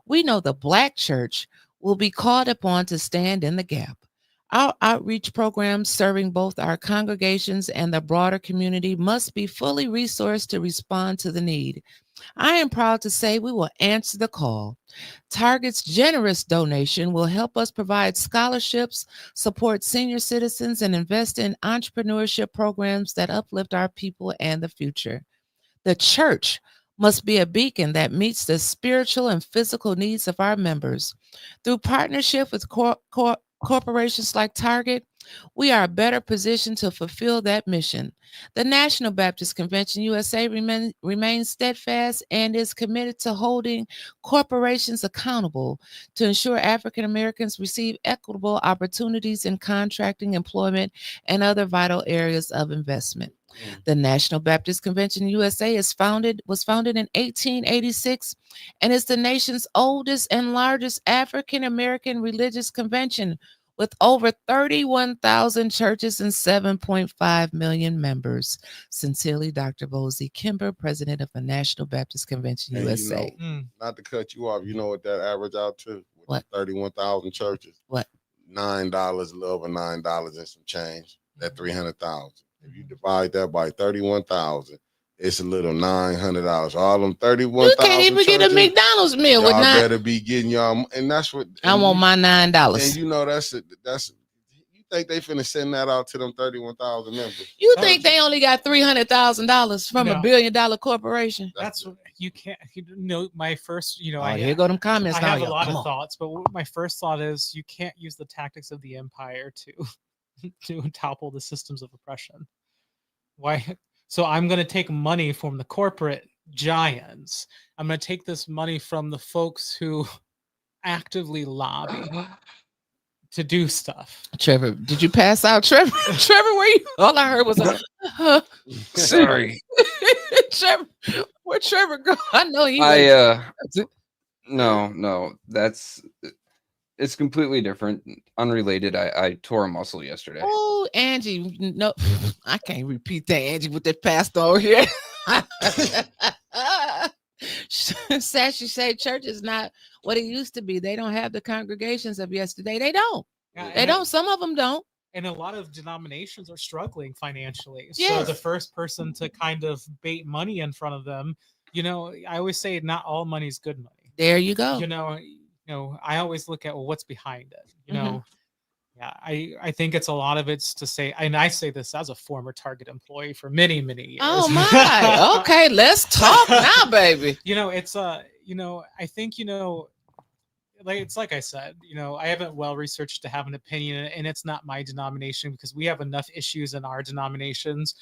we know the Black church will be called upon to stand in the gap. Our outreach programs serving both our congregations and the broader community must be fully resourced to respond to the need. I am proud to say we will answer the call. Target's generous donation will help us provide scholarships, support senior citizens, and invest in entrepreneurship programs that uplift our people and the future. The church must be a beacon that meets the spiritual and physical needs of our members. Through partnership with corporations like Target, we are better positioned to fulfill that mission. The National Baptist Convention USA remains steadfast and is committed to holding corporations accountable to ensure African Americans receive equitable opportunities in contracting, employment, and other vital areas of investment. The National Baptist Convention USA was founded in 1886 and is the nation's oldest and largest African American religious convention with over 31,000 churches and 7.5 million members. Sincerely, Dr. Bosie Kimber, President of the National Baptist Convention USA. Not to cut you off, you know what that average out to? What? 31,000 churches. What? $9, a little over $9 and some change. That 300,000. If you divide that by 31,000, it's a little $900. All them 31,000. You can't even get a McDonald's meal with $9. $9. Better be getting y'all, and that's what I want my $9. And you know that's you think they finna send that out to them 31,000 members? You think they only got $300,000 from $1 billion corporation? That's you can't. You know, my first. You know, here go them comments. I now, have a y'all. lot Come of on. thoughts, but my first thought is you can't use the tactics of the empire to topple the systems of oppression. Why? So I'm going to take money from the corporate giants. I'm going to take this money from the folks who actively lobby to do stuff. Trevor, did you pass out, Trevor? Trevor, where you? All I heard was sorry. Trevor, where Trevor go? I know he. No, it's completely different, unrelated. I tore a muscle yesterday. Oh, Angie, no, I can't repeat that, Angie, with that pastor over here. Sashi say church is not what it used to be. They don't have the congregations of yesterday. They don't. Yeah, they don't. Some of them don't. And a lot of denominations are struggling financially. Yes. So the first person to kind of bait money in front of them, you know, I always say not all money is good money. There you go. You know, I always look at, well, what's behind it? You know, yeah, I think it's a lot of it's to say, and I say this as a former Target employee for many, many years. Oh my. Okay, let's talk now, baby. You know, it's you know, I think, you know, like I said, you know, I haven't well researched to have an opinion, and it's not my denomination because we have enough issues in our denominations.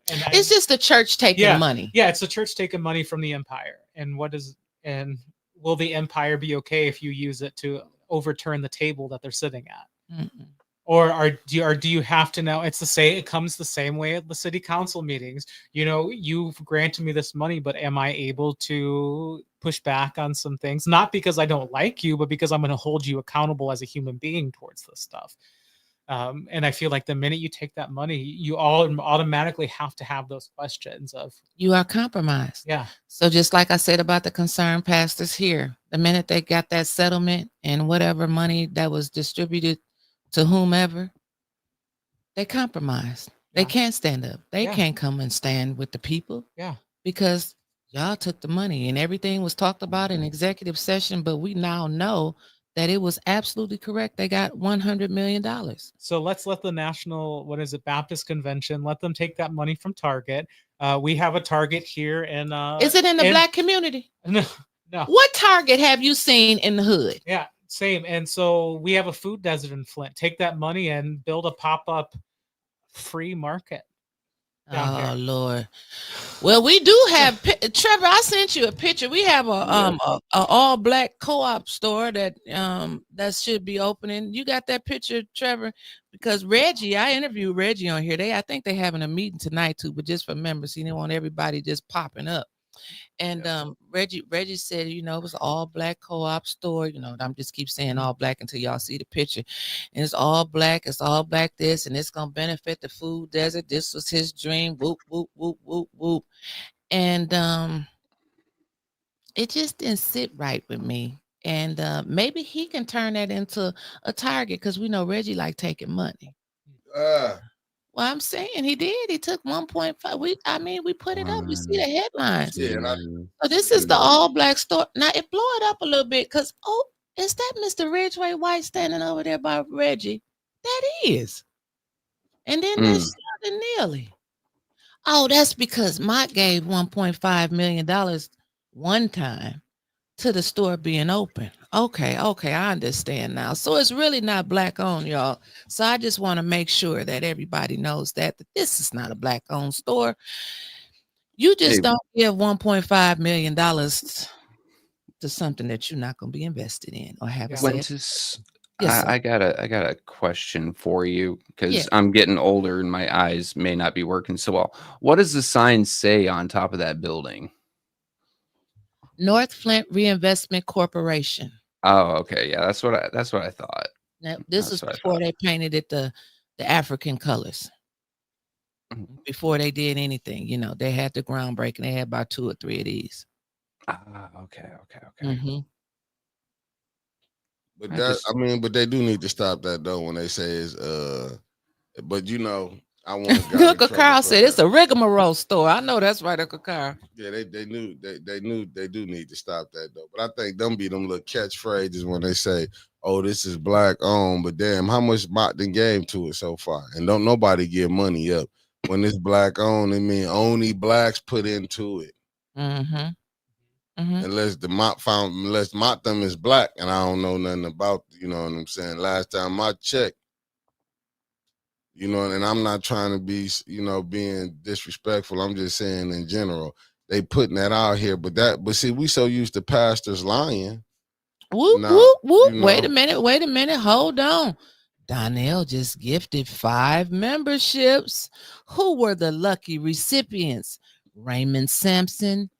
It's just the church taking money. Yeah, it's the church taking money from the empire. And will the empire be okay if you use it to overturn the table that they're sitting at? Mm-mm. Or do you have to know? It comes the same way at the city council meetings. You know, you've granted me this money, but am I able to push back on some things? Not because I don't like you, but because I'm going to hold you accountable as a human being towards this stuff. And I feel like the minute you take that money, you all automatically have to have those questions of you are compromised. Yeah. So just like I said about the concerned pastors here, the minute they got that settlement and whatever money that was distributed to whomever, they compromised. They can't stand up. They can't come and stand with the people. Yeah. Because y'all took the money and everything was talked about in executive session, but we now know that it was absolutely correct. They got $100 million. So let's let the National, Baptist Convention, let them take that money from Target. We have a Target here in is it in the Black community? No. What Target have you seen in the hood? Yeah, same. And so we have a food desert in Flint. Take that money and build a pop-up free market. Oh Lord. Well, we do have Trevor. I sent you a picture. We have a all black co-op store that should be opening. You got that picture, Trevor? Because Reggie, I interviewed Reggie on here. I think they're having a meeting tonight too, but just for members. He didn't want everybody just popping up. And Reggie said, you know, it was all black co-op store. You know, I'm just keep saying all black until y'all see the picture. And it's all black this, and it's gonna benefit the food desert. This was his dream. Whoop, whoop, whoop, whoop, whoop. And it just didn't sit right with me. And maybe he can turn that into a target because we know Reggie like taking money. Well, I'm saying he did. He took 1.5. We put it up. You see the headlines. Yeah, So this is the all black store. Now it blow it up a little bit because is that Mr. Ridgeway White standing over there by Reggie? That is. And then there's Sheldon Neely. Oh, that's because Mott gave $1.5 million one time to the store being open. Okay, I understand now. So it's really not black owned, y'all. So I just want to make sure that everybody knows that this is not a black owned store. You just don't give $1.5 million to something that you're not going to be invested in or have a Wyntis, I got a question for you because I'm getting older and my eyes may not be working so well. What does the sign say on top of that building? North Flint Reinvestment Corporation. Oh, okay. Yeah, that's what I thought. Now, this is before they painted it the African colors. Before they did anything, they had the groundbreaking. They had about 2 or 3 of these. Okay. But but they do need to stop that though when they say it's but I want to Uncle Carl said it's a rigmarole store. I know that's right, Uncle Carl. Yeah, they do need to stop that though. But I think them be them little catchphrases when they say, "Oh, this is black owned," but damn, how much Mott done gave to it so far? And don't nobody give money up when it's black owned. I mean, only blacks put into it. Unless Mott them is black, and I don't know nothing about. You know what I'm saying? Last time I checked. And I'm not trying to be, being disrespectful. I'm just saying in general, they putting that out here. But see, we so used to pastors lying. Whoop, whoop, whoop. Wait a minute. Hold on. Donnell just gifted 5 memberships. Who were the lucky recipients? Raymond Sampson.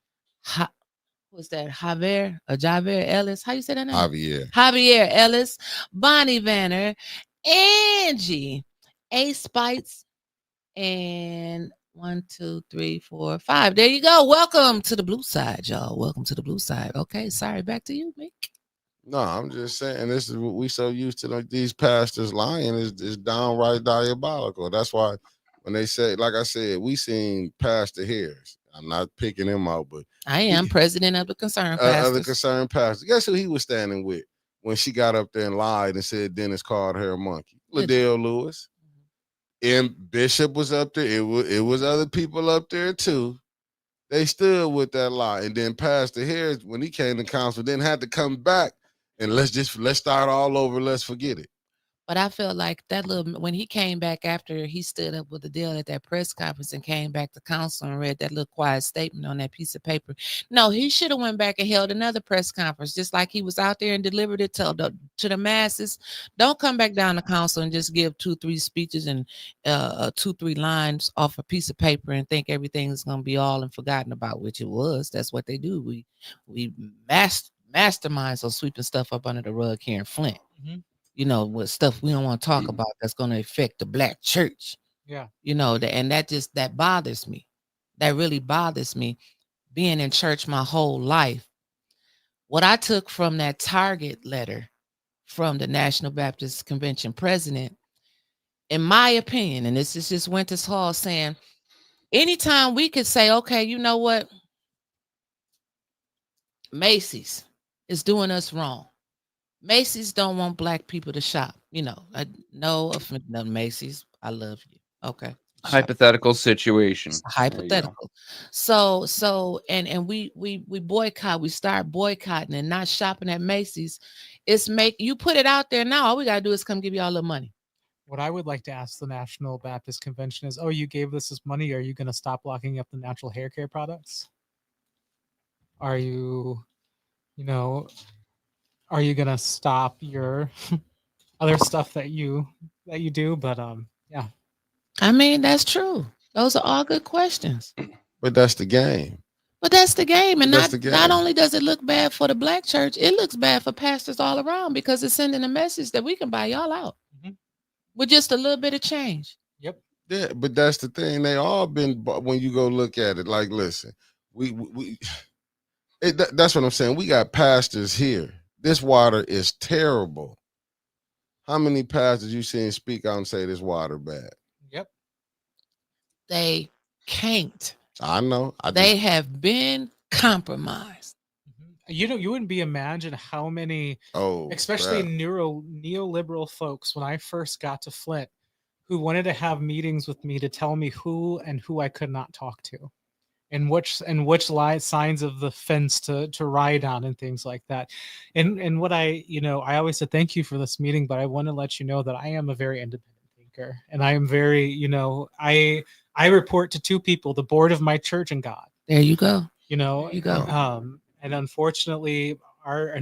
Was that Javier Ellis? How you say that name? Javier Ellis. Bonnie Vanner. Angie. A Spites, and 1, 2, 3, 4, 5. There you go. Welcome to the blue side, y'all. Welcome to the blue side. Okay, sorry. Back to you, Mick. No, I'm just saying this is what we so used to. Like these pastors lying is downright diabolical. That's why when they say, like I said, we seen Pastor Harris. I'm not picking him out, but I am president of the Concerned Pastors. Of the Concerned Pastors. Guess who he was standing with when she got up there and lied and said Dennis called her a monkey? Liddell Lewis. And Bishop was up there. It was other people up there too. They stood with that lie. And then Pastor Harris, when he came to council, then had to come back and let's start all over. Let's forget it. But I feel like when he came back after he stood up with the deal at that press conference and came back to council and read that little quiet statement on that piece of paper. No, he should have went back and held another press conference, just like he was out there and delivered it to the masses. Don't come back down to council and just give 2-3 speeches and 2-3 lines off a piece of paper and think everything is going to be all and forgotten about, which it was. That's what they do. We masterminds on sweeping stuff up under the rug here in Flint. With stuff we don't want to talk about that's going to affect the black church. Yeah. And that bothers me. That really bothers me. Being in church my whole life. What I took from that Target letter from the National Baptist Convention president, in my opinion, and this is just Wyntis Hall saying, anytime we could say, okay, you know what? Macy's is doing us wrong. Macy's don't want black people to shop. No offense, no, Macy's. I love you. Okay. Hypothetical situation. Hypothetical. So and we boycott. We start boycotting and not shopping at Macy's. You put it out there now. All we gotta do is come give you all the money. What I would like to ask the National Baptist Convention is, you gave us this money. Are you going to stop locking up the natural hair care products? Are you, are you gonna stop your other stuff that you do? But yeah. I mean, that's true. Those are all good questions. But that's the game. And not only does it look bad for the black church, it looks bad for pastors all around because it's sending a message that we can buy y'all out with just a little bit of change. Yep. Yeah, but that's the thing. They all been, when you go look at it, like, listen, that's what I'm saying. We got pastors here This water is terrible. How many pastors you seen speak out and say this water bad? Yep. They can't. I know. They have been compromised. You wouldn't be imagine how many, especially neoliberal folks, when I first got to Flint, who wanted to have meetings with me to tell me who I could not talk to, and which signs of the fence to ride on and things like that. And what I always said, thank you for this meeting, but I want to let you know that I am a very independent thinker, and I am very, I report to two people, the board of my church and God. There you go. There you go. And unfortunately, our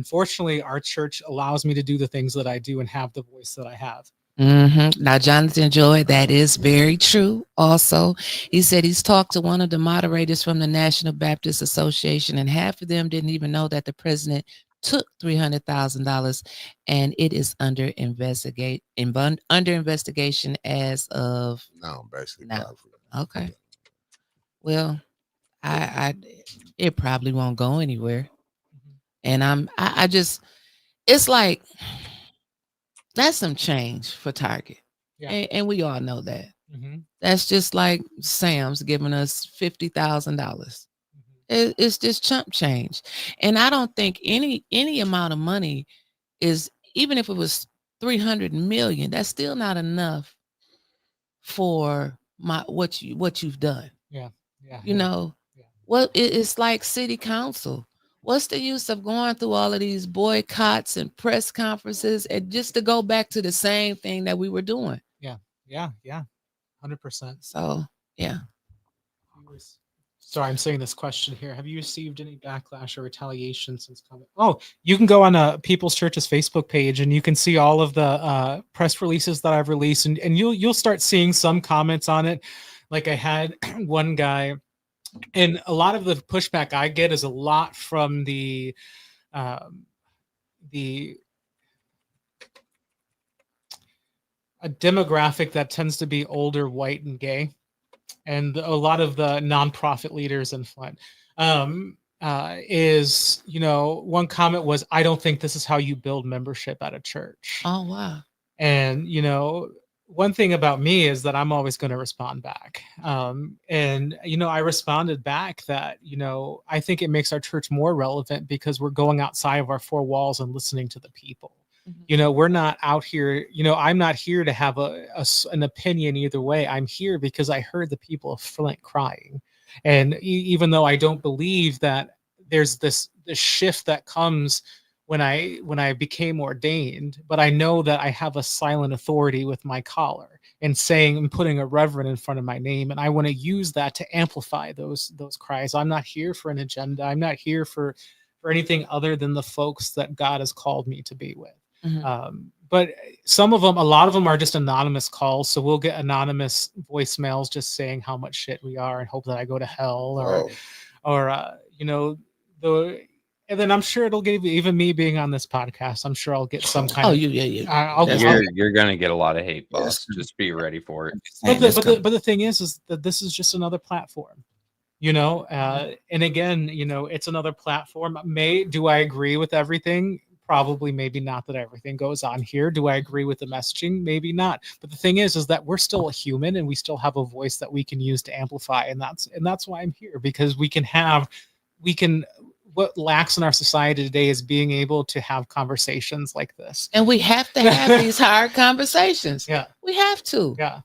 church allows me to do the things that I do and have the voice that I have. Now, Jonathan Joy, that is very true. Also, he said he's talked to one of the moderators from the National Baptist Association, and half of them didn't even know that the president took $300,000, and it is under investigation as of now. Basically, now. Okay. Well, it probably won't go anywhere, and I just, it's like, that's some change for Target. Yeah. And we all know that. That's just like Sam's giving us $50,000. It's just chump change. And I don't think any amount of money is, even if it was 300 million, that's still not enough for what you've done. Yeah. Well, it's like city council. What's the use of going through all of these boycotts and press conferences and just to go back to the same thing that we were doing? Yeah. 100%. So, yeah. Sorry, I'm saying this question here. Have you received any backlash or retaliation since coming? Oh, you can go on People's Church's Facebook page and you can see all of the press releases that I've released, and you'll start seeing some comments on it. Like I had one guy. And a lot of the pushback I get is a lot from a demographic that tends to be older, white, and gay, and a lot of the nonprofit leaders in Flint. One comment was, "I don't think this is how you build membership at a church." Oh wow! And one thing about me is that I'm always going to respond back. I responded back that, I think it makes our church more relevant because we're going outside of our four walls and listening to the people. We're not out here, I'm not here to have an opinion either way. I'm here because I heard the people of Flint crying. And even though I don't believe that there's this shift that comes when I became ordained, but I know that I have a silent authority with my collar and putting a reverend in front of my name, and I want to use that to amplify those cries. I'm not here for an agenda. I'm not here for anything other than the folks that God has called me to be with. But a lot of them are just anonymous calls, so we'll get anonymous voicemails just saying how much shit we are and hope that I go to hell, and then I'm sure it'll give, even me being on this podcast, I'm sure I'll get some kind of... You're going to get a lot of hate, boss. Just be ready for it. But the thing is that this is just another platform, and again, it's another platform. Do I agree with everything? Probably, maybe not that everything goes on here. Do I agree with the messaging? Maybe not. But the thing is that we're still a human and we still have a voice that we can use to amplify. And that's why I'm here, because what lacks in our society today is being able to have conversations like this. And we have to have these hard conversations. Yeah. We have to. Yeah.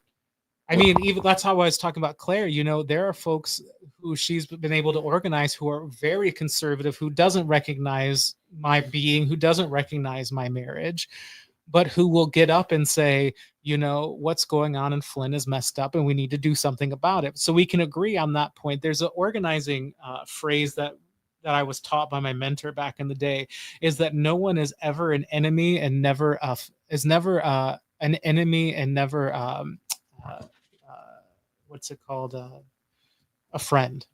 I mean, even that's how I was talking about Claire. There are folks who she's been able to organize who are very conservative, who doesn't recognize my being, who doesn't recognize my marriage, but who will get up and say, what's going on in Flint is messed up and we need to do something about it. So we can agree on that point. There's an organizing phrase that I was taught by my mentor back in the day, is that no one is ever an enemy and never an enemy and never what's it called, a friend,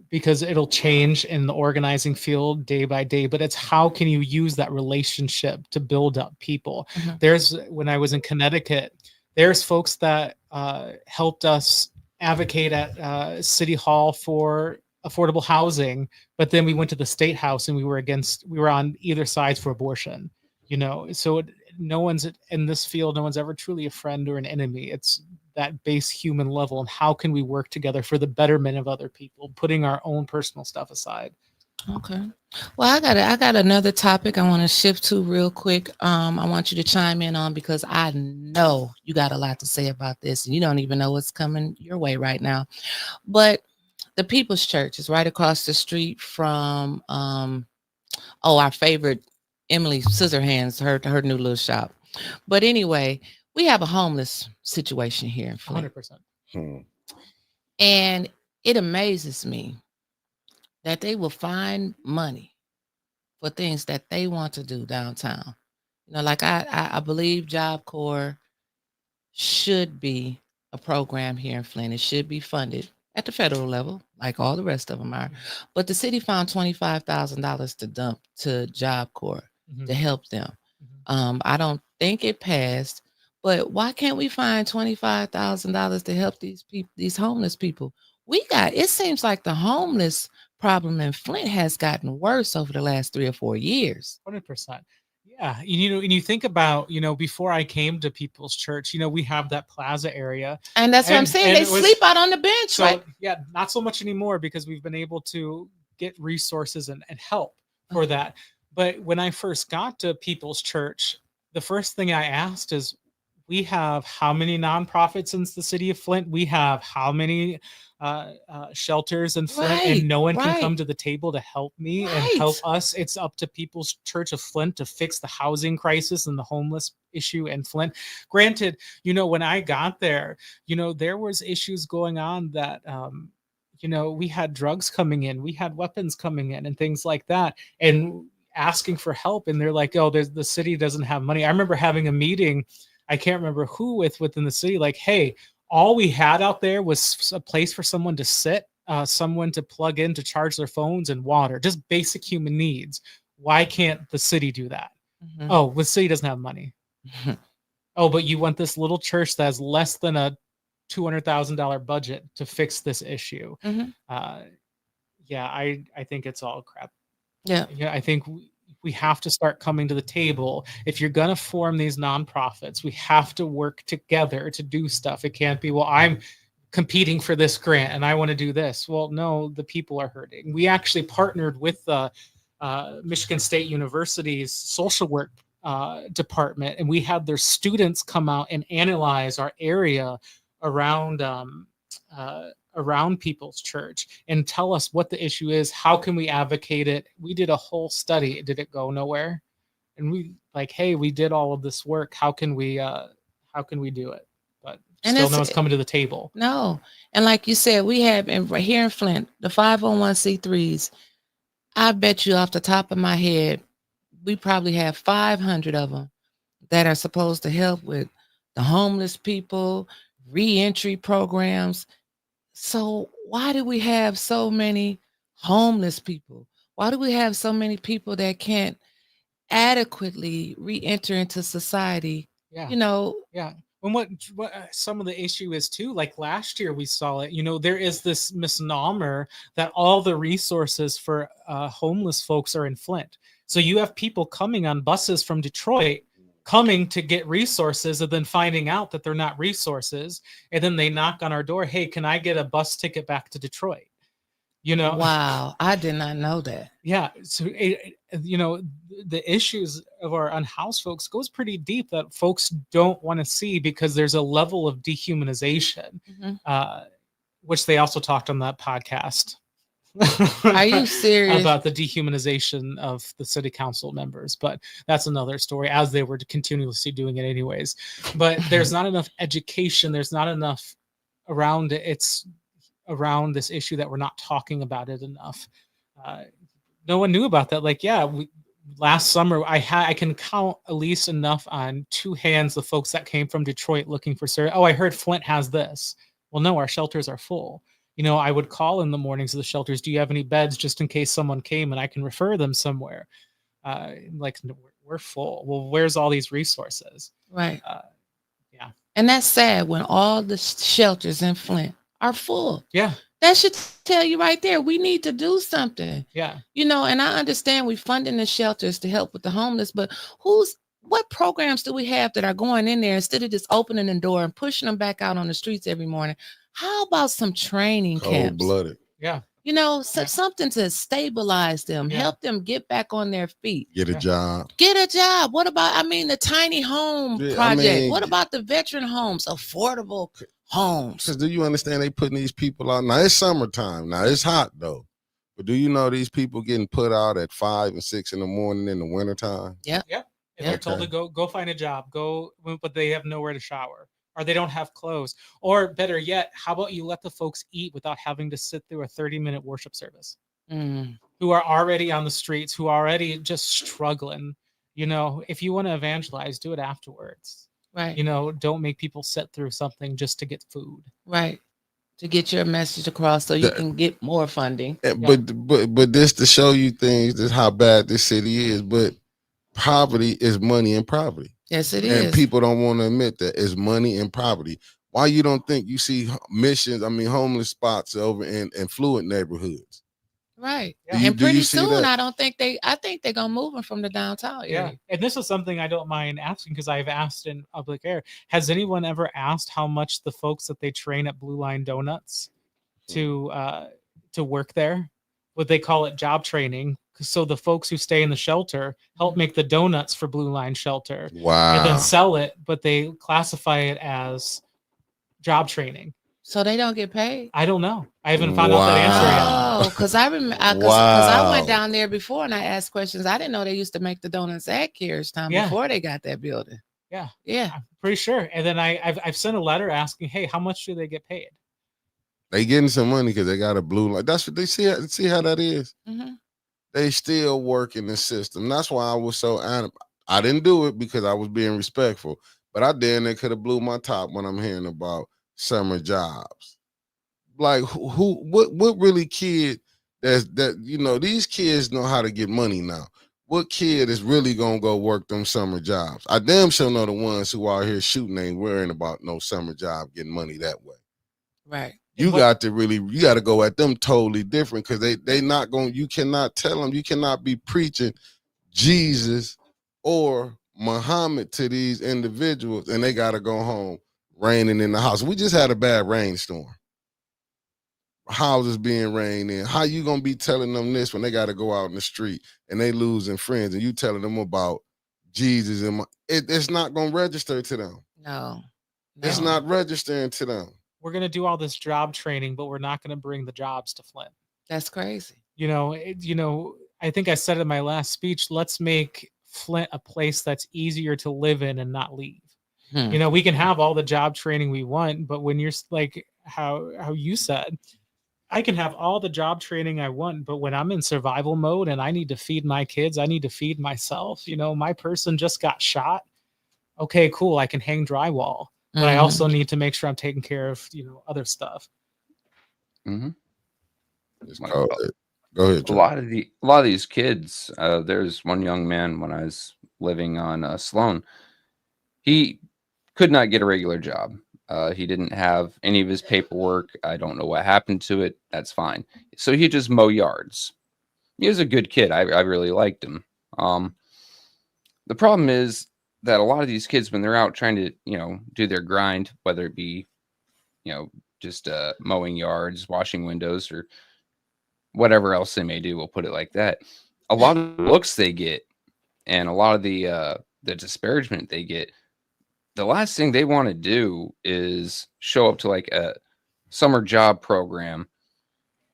because it'll change in the organizing field day by day, but it's how can you use that relationship to build up people. When I was in Connecticut, there's folks that helped us advocate at City Hall for affordable housing, but then we went to the state house and we were on either sides for abortion, so no one's in this field, no one's ever truly a friend or an enemy. It's that base human level, and how can we work together for the betterment of other people, putting our own personal stuff aside. Okay. Well, I got another topic I want to shift to real quick. I want you to chime in on, because I know you got a lot to say about this and you don't even know what's coming your way right now. But the People's Church is right across the street from our favorite Emily Scissorhands, her new little shop. But anyway, we have a homeless situation here in Flint. 100%. And it amazes me that they will find money for things that they want to do downtown. Like I believe Job Corps should be a program here in Flint. It should be funded at the federal level, like all the rest of them are. But the city found $25,000 to dump to Job Corps to help them. I don't think it passed, but why can't we find $25,000 to help these homeless people? It seems like the homeless problem in Flint has gotten worse over the last 3 or 4 years. 100%. Yeah. And you think about, before I came to People's Church, we have that plaza area. And that's what I'm saying. They sleep out on the bench, so, right? Yeah, not so much anymore, because we've been able to get resources and help for that. But when I first got to People's Church, the first thing I asked is, we have how many nonprofits in the city of Flint? We have how many shelters in Flint, and no one can come to the table to help me and help us. It's up to People's Church of Flint to fix the housing crisis and the homeless issue in Flint. Granted, when I got there, there was issues going on that, we had drugs coming in, we had weapons coming in and things like that, and asking for help. And they're like, oh, the city doesn't have money. I remember having a meeting, I can't remember who within the city, like, hey, all we had out there was a place for someone to sit, someone to plug in to charge their phones, and water, just basic human needs. Why can't the city do that? Oh, the city doesn't have money. Oh, but you want this little church that has less than a $200,000 budget to fix this issue. I think it's all crap. Yeah, I think we have to start coming to the table. If you're going to form these nonprofits, we have to work together to do stuff. It can't be, well, I'm competing for this grant and I want to do this. Well, no, the people are hurting. We actually partnered with the Michigan State University's social work department, and we had their students come out and analyze our area around People's Church and tell us what the issue is. How can we advocate it? We did a whole study. Did it go nowhere? And we hey, we did all of this work. How can we do it? But still no one's coming to the table. No. And like you said, we have here in Flint, the 501c3s. I bet you off the top of my head, we probably have 500 of them that are supposed to help with the homeless people, reentry programs. So why do we have so many homeless people? Why do we have so many people that can't adequately re-enter into society? Yeah. Yeah. And what some of the issue is too, like last year we saw it, there is this misnomer that all the resources for homeless folks are in Flint. So you have people coming on buses from Detroit, coming to get resources, and then finding out that they're not resources. And then they knock on our door. Hey, can I get a bus ticket back to Detroit? Wow. I did not know that. Yeah. So, the issues of our unhoused folks goes pretty deep that folks don't want to see, because there's a level of dehumanization, which they also talked on that podcast. Are you serious? About the dehumanization of the city council members, but that's another story, as they were continuously doing it anyways. But there's not enough education. There's not enough around it. It's around this issue that we're not talking about it enough. No one knew about that. Last summer, I can count at least enough on two hands the folks that came from Detroit looking for service. Oh, I heard Flint has this. Well, no, our shelters are full. I would call in the mornings of the shelters. Do you have any beds, just in case someone came and I can refer them somewhere? We're full. Well, where's all these resources? Right. Yeah. And that's sad when all the shelters in Flint are full. Yeah. That should tell you right there, we need to do something. Yeah. You know, and I understand we're funding the shelters to help with the homeless, but what programs do we have that are going in there instead of just opening the door and pushing them back out on the streets every morning? How about some training camps? Cold-blooded. Yeah. You know, something to stabilize them, help them get back on their feet. Get a job. Get a job. What about, the tiny home project? What about the veteran homes, affordable homes? Because do you understand they putting these people out? Now, it's summertime. Now, it's hot, though. But do you know these people getting put out at 5 and 6 in the morning in the wintertime? Yeah. Yep. And they're told to go find a job, but they have nowhere to shower. Or they don't have clothes. Or better yet, how about you let the folks eat without having to sit through a 30-minute worship service? Who are already on the streets, who are already just struggling. You know, if you want to evangelize, do it afterwards. Right. You know, don't make people sit through something just to get food. Right. To get your message across so you can get more funding. But this to show you things, this how bad this city is. But poverty is money and poverty. Yes, it is. And people don't want to admit that it's money and poverty. Why you don't think you see homeless spots over in affluent neighborhoods? Right. Yeah. And pretty soon, I think they're going to move them from the downtown area. Yeah. And this is something I don't mind asking because I've asked in public air. Has anyone ever asked how much the folks that they train at Blue Line Donuts to work there? What they call it job training. So the folks who stay in the shelter help make the donuts for Blue Line Shelter. Wow. And then sell it, but they classify it as job training. So they don't get paid? I don't know. I haven't found out that answer yet. Oh, because I remember, because I went down there before and I asked questions. I didn't know they used to make the donuts at Carriage Town before they got that building. Yeah. Yeah. I'm pretty sure. And then I've sent a letter asking, hey, how much do they get paid? They getting some money because they got a blue light. That's what they see how that is. Mm-hmm. They still work in the system. That's why I was so animated. I didn't do it because I was being respectful, but I damn near could have blew my top when I'm hearing about summer jobs. Like what really kid these kids know how to get money now. What kid is really gonna go work them summer jobs? I damn sure know the ones who out here shooting ain't worrying about no summer job getting money that way. Right. You got to go at them totally different because they not going. You cannot tell them. You cannot be preaching Jesus or Muhammad to these individuals, and they got to go home raining in the house. We just had a bad rainstorm. Houses being rained in. How you gonna be telling them this when they got to go out in the street and they losing friends, and you telling them about Jesus and it's not gonna register to them. No. It's not registering to them. We're going to do all this job training, but we're not going to bring the jobs to Flint. That's crazy. I think I said in my last speech, let's make Flint a place that's easier to live in and not leave. We can have all the job training we want, but when you're like how you said, I can have all the job training I want, but when I'm in survival mode and I need to feed my kids, I need to feed myself. My person just got shot. Okay, cool. I can hang drywall. But I also need to make sure I'm taking care of, other stuff. Mm-hmm. Go ahead. A lot of these kids. There's one young man when I was living on Sloan. He could not get a regular job. He didn't have any of his paperwork. I don't know what happened to it. That's fine. So he just mow yards. He was a good kid. I really liked him. The problem is that a lot of these kids, when they're out trying to, do their grind, whether it be, just mowing yards, washing windows, or whatever else they may do, we'll put it like that. A lot of the looks they get and a lot of the disparagement they get, the last thing they want to do is show up to like a summer job program.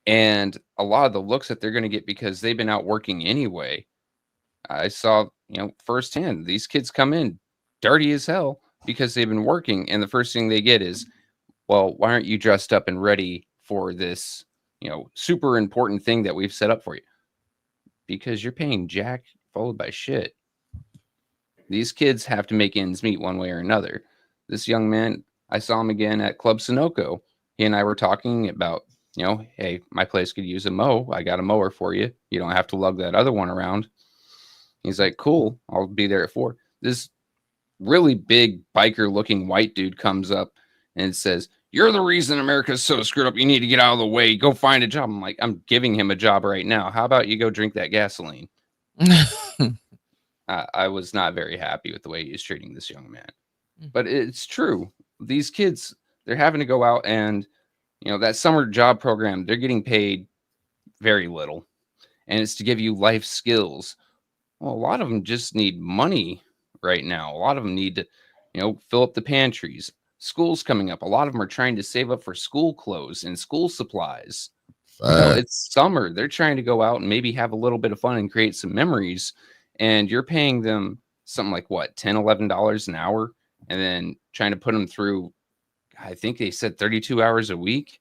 And a lot of the looks that they're going to get because they've been out working anyway. I saw, firsthand, these kids come in dirty as hell because they've been working. And the first thing they get is, well, why aren't you dressed up and ready for this, super important thing that we've set up for you? Because you're paying jack followed by shit. These kids have to make ends meet one way or another. This young man, I saw him again at Club Sunoco. He and I were talking about, hey, my place could use a mow. I got a mower for you. You don't have to lug that other one around. He's like, cool, I'll be there at 4. This really big biker looking white dude comes up and says, you're the reason America's so screwed up. You need to get out of the way. Go find a job. I'm like, I'm giving him a job right now. How about you go drink that gasoline? I was not very happy with the way he was treating this young man. But it's true. These kids, they're having to go out and, that summer job program, they're getting paid very little. And it's to give you life skills. Well, a lot of them just need money right now. A lot of them need to, fill up the pantries. School's coming up. A lot of them are trying to save up for school clothes and school supplies. It's summer. They're trying to go out and maybe have a little bit of fun and create some memories. And you're paying them something like what, $10, $11 an hour, and then trying to put them through, I think they said 32 hours a week.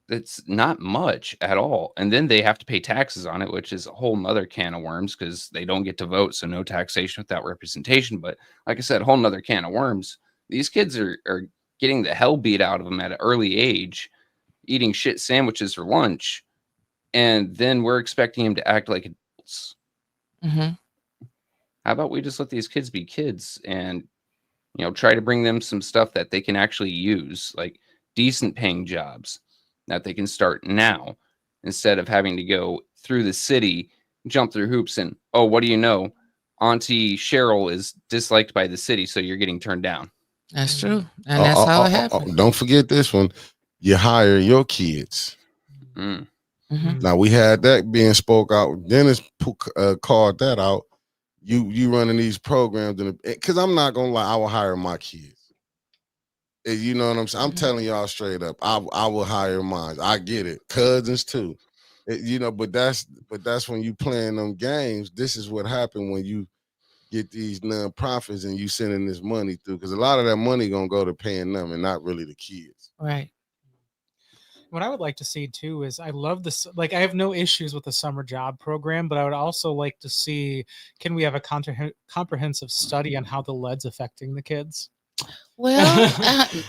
That's not much at all. And then they have to pay taxes on it, which is a whole nother can of worms because they don't get to vote. So no taxation without representation. But like I said, a whole nother can of worms. These kids are getting the hell beat out of them at an early age, eating shit sandwiches for lunch. And then we're expecting them to act like adults. Mm-hmm. How about we just let these kids be kids and, try to bring them some stuff that they can actually use, like decent paying jobs that they can start now instead of having to go through the city, jump through hoops, and, oh, what do you know? Auntie Cheryl is disliked by the city, so you're getting turned down. That's true. And that's how it happens. Don't forget this one. You hire your kids. Mm-hmm. Now, we had that being spoke out. Dennis called that out. You running these programs, because I'm not going to lie, I will hire my kids. You know what I'm saying? I'm telling y'all straight up, I will hire mine. I get it. Cousins too. But that's when you playing them games. This is what happened when you get these nonprofits and you sending this money through, because a lot of that money gonna go to paying them and not really the kids. Right. What I would like to see too is, I love this. Like, I have no issues with the summer job program, but I would also like to see, can we have a comprehensive study on how the lead's affecting the kids? Well,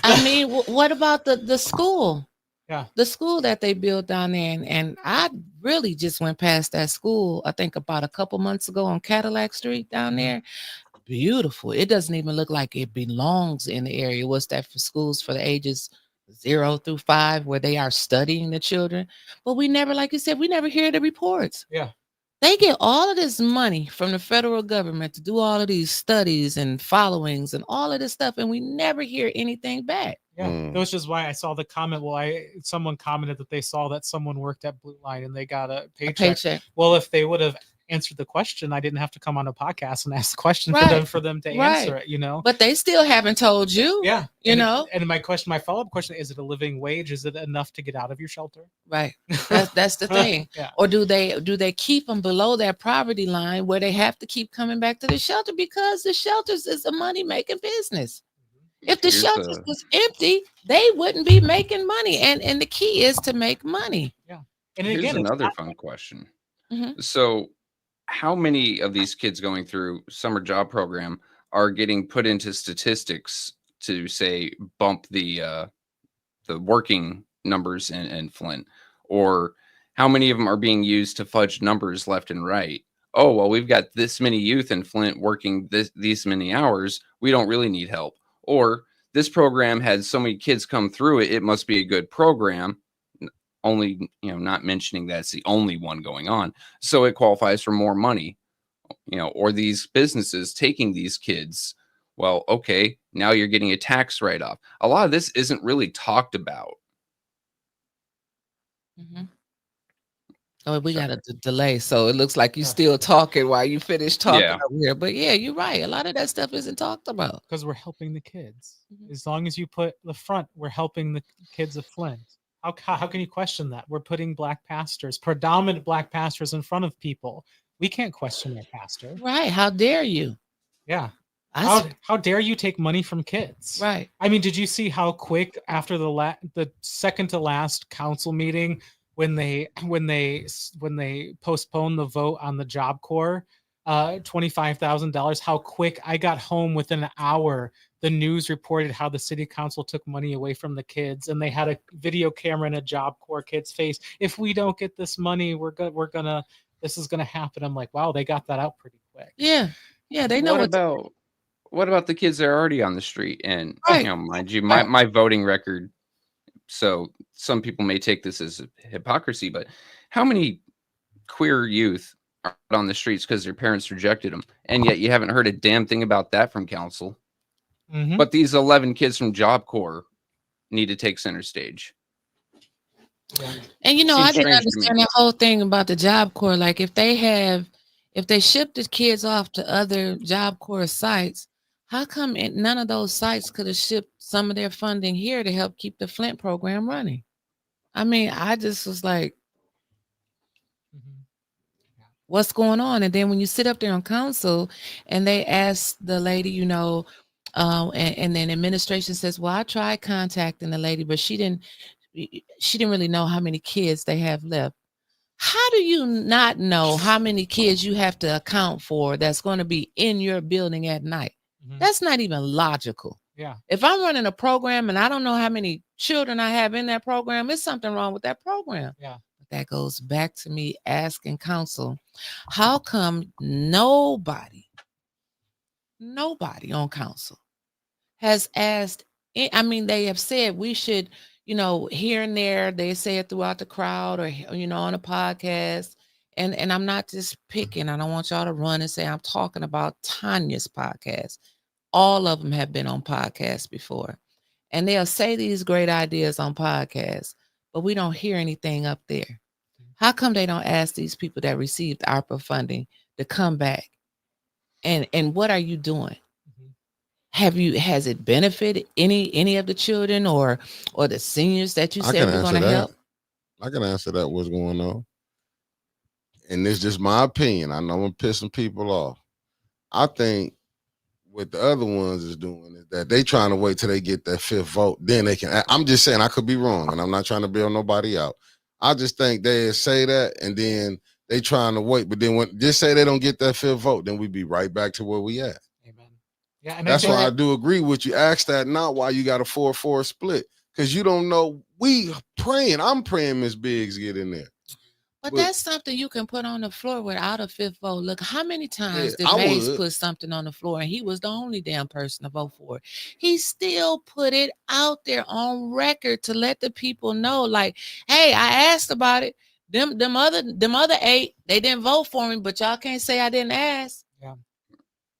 I mean, what about the school? Yeah, the school that they built down there, and I really just went past that school, I think about a couple months ago on Cadillac Street down there. Beautiful. It doesn't even look like it belongs in the area. What's that for schools for the ages 0 through 5, where they are studying the children? But we never, like you said, we never hear the reports. Yeah. They get all of this money from the federal government to do all of these studies and followings and all of this stuff, and we never hear anything back. Yeah, that was just why I saw the comment. Well, someone commented that they saw that someone worked at Blue Line and they got a paycheck. Well, if they would have answered the question, I didn't have to come on a podcast and ask the question for them to answer it, But they still haven't told you. Yeah. And my follow-up question, is it a living wage? Is it enough to get out of your shelter? Right. That's the thing. Yeah. Or do they keep them below that poverty line where they have to keep coming back to the shelter, because the shelters is a money-making business. If the shelters was empty, they wouldn't be making money. And the key is to make money. Yeah. And here's another fun question. Mm-hmm. So how many of these kids going through summer job program are getting put into statistics to say bump the working numbers in Flint? Or how many of them are being used to fudge numbers left and right? Oh, well, we've got this many youth in Flint working these many hours. We don't really need help. Or this program had so many kids come through it, it must be a good program. Only, not mentioning that it's the only one going on. So it qualifies for more money, or these businesses taking these kids. Well, okay, now you're getting a tax write-off. A lot of this isn't really talked about. Mm-hmm. Oh, we got a delay, so it looks like you're still talking while you finish talking over here. But yeah, you're right. A lot of that stuff isn't talked about. Because we're helping the kids. Mm-hmm. As long as you put the front, we're helping the kids of Flint. How can you question that? We're putting predominant black pastors in front of people. We can't question their pastor. Right. How dare you? Yeah. How dare you take money from kids? Right. I mean, did you see how quick after the second to last council meeting, when they postponed the vote on the Job Corps, $25,000, how quick I got home within an hour. The news reported how the city council took money away from the kids, and they had a video camera in a Job Corps kid's face. If we don't get this money, this is gonna happen. I'm like, wow, they got that out pretty quick. Yeah, they know. What about the kids that are already on the street? And Right. mind you, my voting record. So some people may take this as hypocrisy, but how many queer youth are on the streets because their parents rejected them, and yet you haven't heard a damn thing about that from council? Mm-hmm. But these 11 kids from Job Corps need to take center stage. And Seems I didn't strange to me. understand the whole thing about the Job Corps. Like if they ship the kids off to other Job Corps sites, how come none of those sites could have shipped some of their funding here to help keep the Flint program running? I mean, I just was like, what's going on? And then when you sit up there on council and they ask the lady, and then administration says, well, I tried contacting the lady, but she didn't really know how many kids they have left. How do you not know how many kids you have to account for that's going to be in your building at night? Mm-hmm. That's not even logical. Yeah. If I'm running a program and I don't know how many children I have in that program, there's something wrong with that program. Yeah. That goes back to me asking council, how come nobody on council has asked? I mean, they have said we should, here and there, they say it throughout the crowd or, on a podcast. And I'm not just picking. I don't want y'all to run and say I'm talking about Tanya's podcast. All of them have been on podcasts before. And they'll say these great ideas on podcasts, but we don't hear anything up there. How come they don't ask these people that received ARPA funding to come back? And what are you doing? Has it benefited any of the children or the seniors that you said we're going to help? I can answer that. What's going on? And it's just my opinion. I know I'm pissing people off. I think what the other ones is doing is that they trying to wait till they get that fifth vote. Then they can. I'm just saying I could be wrong, and I'm not trying to bail nobody out. I just think they say that, and then they trying to wait. But then when just say they don't get that fifth vote, then we be right back to where we at. Amen. Yeah, and that's why I do agree with you. Ask that not why you got a 4-4 split, because you don't know. We praying. I'm praying Miss Biggs get in there. But that's something you can put on the floor without a fifth vote. Look, how many times did Mays put something on the floor and he was the only damn person to vote for it? He still put it out there on record to let the people know, like, hey, I asked about it. Them other 8, they didn't vote for me, but y'all can't say I didn't ask. Yeah.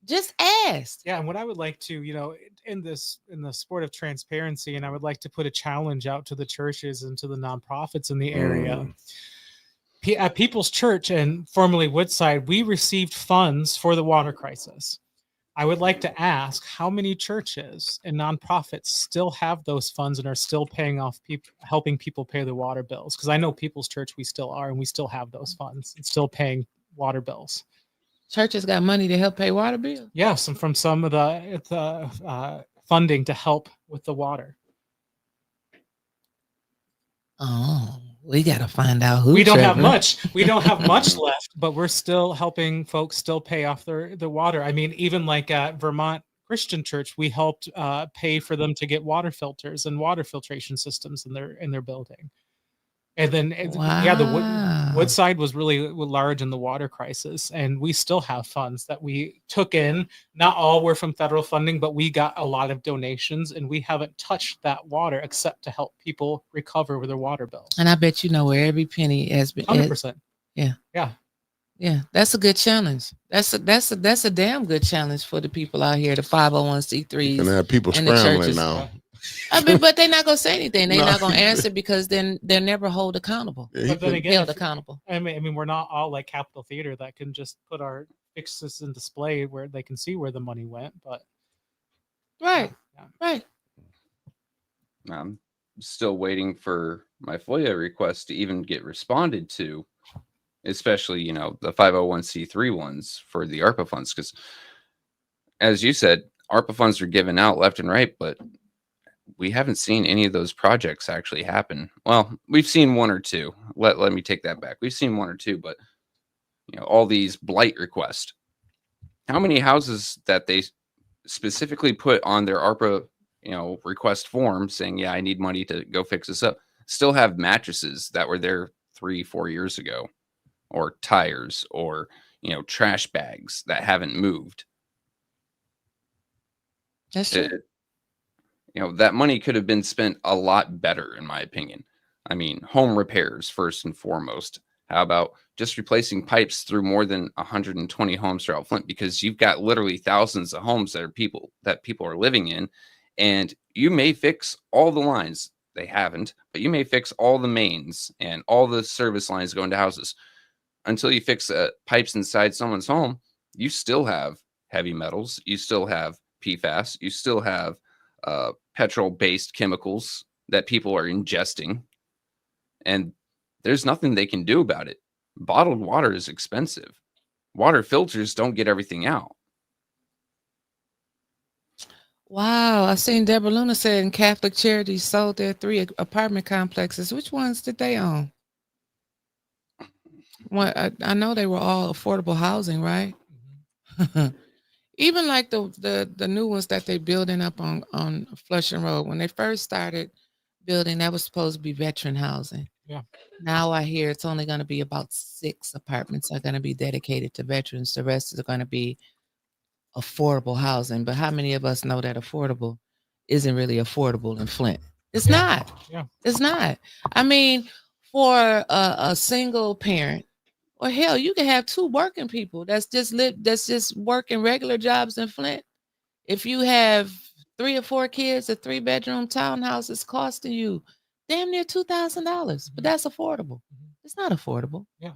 Just ask. Yeah, and what I would like to, in the sport of transparency, and I would like to put a challenge out to the churches and to the nonprofits in the area. At People's Church and formerly Woodside, we received funds for the water crisis. I would like to ask how many churches and nonprofits still have those funds and are still paying off helping people pay their water bills. Because I know People's Church, we still are, and we still have those funds and still paying water bills. Churches got money to help pay water bills? Yes, and from some of the funding to help with the water. Oh. We got to find out who. We don't have much. We don't have much left, but we're still helping folks still pay off their water. I mean, even like at Vermont Christian Church, we helped pay for them to get water filters and water filtration systems in their building. And then, the Woodside was really large in the water crisis, and we still have funds that we took in. Not all were from federal funding, but we got a lot of donations, and we haven't touched that water except to help people recover with their water bills. And I bet where every penny has been. 100%. Yeah. That's a good challenge. That's a damn good challenge for the people out here, the 501c3s. And have people scrambling now. I mean, but they're not gonna say anything. They're not gonna answer because then they're never held accountable. But then again, held accountable. I mean, we're not all like Capitol Theater that can just put our fixes in display where they can see where the money went. But right. I'm still waiting for my FOIA request to even get responded to, especially the 501c3 ones for the ARPA funds, because as you said, ARPA funds are given out left and right, but we haven't seen any of those projects actually happen. Well, we've seen 1 or 2. Let me take that back. We've seen 1 or 2, but all these blight requests. How many houses that they specifically put on their ARPA, request form saying, yeah, I need money to go fix this up, still have mattresses that were there 3-4 years ago, or tires, or trash bags that haven't moved. That's true. That money could have been spent a lot better, in my opinion. I mean, home repairs first and foremost. How about just replacing pipes through more than 120 homes throughout Flint? Because you've got literally thousands of homes that people are living in, and you may fix all the lines. They haven't, but you may fix all the mains and all the service lines going to houses. Until you fix pipes inside someone's home, you still have heavy metals. You still have PFAS. You still have petrol-based chemicals that people are ingesting. And there's nothing they can do about it. Bottled water is expensive. Water filters don't get everything out. Wow. I seen Deborah Luna said Catholic Charities sold their 3 apartment complexes. Which ones did they own? Well, I know they were all affordable housing, right? Even like the new ones that they building up on Flushing Road. When they first started building, that was supposed to be veteran housing. Yeah. Now I hear it's only going to be about 6 apartments are going to be dedicated to veterans. The rest is going to be affordable housing. But how many of us know that affordable isn't really affordable in Flint? It's not. Yeah. It's not. I mean, for a single parent, or hell, you can have 2 working people that's just working regular jobs in Flint. If you have 3 or 4 kids, a 3-bedroom townhouse is costing you damn near $2,000, but that's affordable. It's not affordable. Yeah.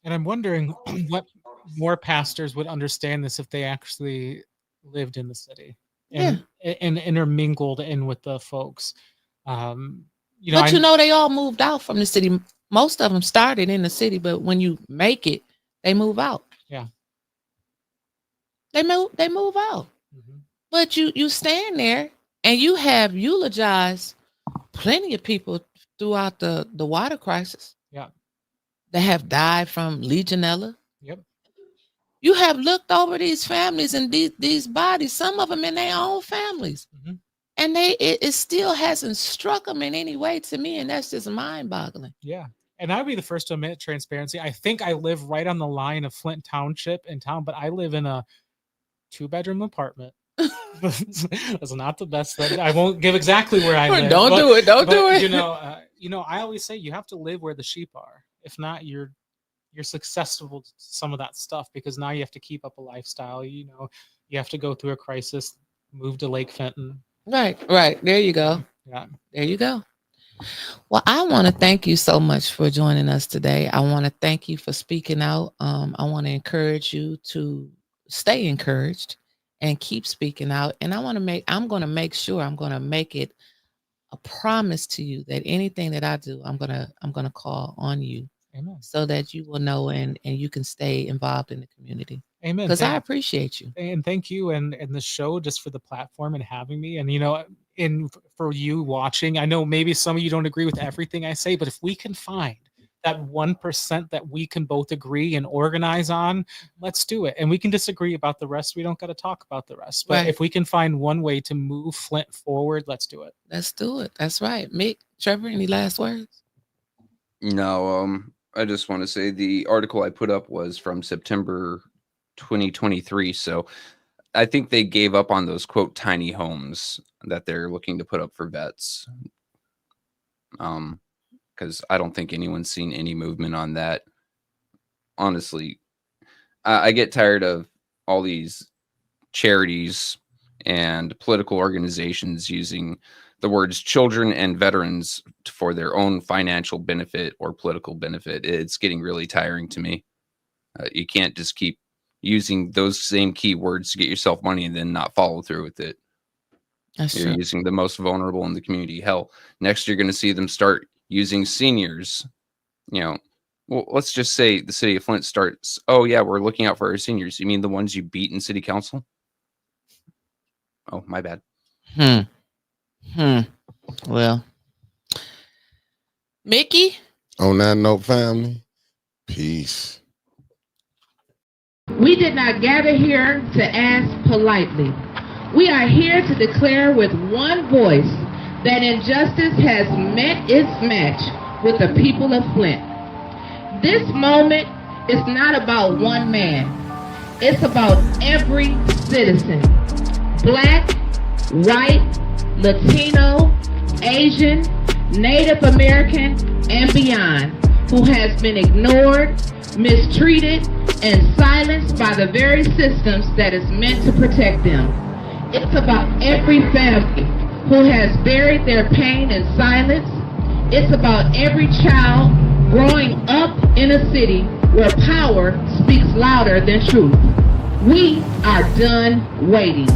And I'm wondering what more pastors would understand this if they actually lived in the city and intermingled in with the folks. They all moved out from the city. Most of them started in the city, but when you make it, they move out. Yeah. They move out. Mm-hmm. But you stand there and you have eulogized plenty of people throughout the water crisis. Yeah. That have died from Legionella. Yep. You have looked over these families and these bodies, some of them in their own families. Mm-hmm. And it still hasn't struck them in any way to me. And that's just mind-boggling. Yeah. And I would be the first to admit transparency. I think I live right on the line of Flint Township in town, but I live in a 2-bedroom apartment. That's not the best thing. I won't give exactly where I live. Don't do it. Don't do it. I always say you have to live where the sheep are. If not, you're susceptible to some of that stuff, because now you have to keep up a lifestyle. You have to go through a crisis, move to Lake Fenton. Right. There you go. Yeah. There you go. Well, I want to thank you so much for joining us today. I want to thank you for speaking out. I want to encourage you to stay encouraged and keep speaking out. And I'm going to make sure I'm going to make it a promise to you that anything that I do, I'm going to call on you. Amen. So that you will know and you can stay involved in the community. Amen. Because I appreciate you. And thank you and the show just for the platform and having me. And, for you watching, I know maybe some of you don't agree with everything I say, but if we can find that 1% that we can both agree and organize on, let's do it. And we can disagree about the rest. We don't got to talk about the rest. But if we can find one way to move Flint forward, let's do it. Let's do it. That's right. Mick, Trevor, any last words? No, I just want to say the article I put up was from September 2023. So I think they gave up on those, quote, tiny homes that they're looking to put up for vets. Because I don't think anyone's seen any movement on that. Honestly, I get tired of all these charities and political organizations using the words children and veterans for their own financial benefit or political benefit. It's getting really tiring to me. You can't just keep using those same keywords to get yourself money and then not follow through with it. You're using the most vulnerable in the community. Hell, next you're going to see them start using seniors. Well, let's just say the city of Flint starts, oh yeah, we're looking out for our seniors. You mean the ones you beat in city council? Oh, my bad. Well, Mickey? On that note, family, peace. We did not gather here to ask politely. We are here to declare with one voice that injustice has met its match with the people of Flint. This moment is not about one man. It's about every citizen, Black, white, Latino, Asian, Native American, and beyond, who has been ignored, mistreated, and silenced by the very systems that is meant to protect them. It's about every family who has buried their pain in silence. It's about every child growing up in a city where power speaks louder than truth. We are done waiting.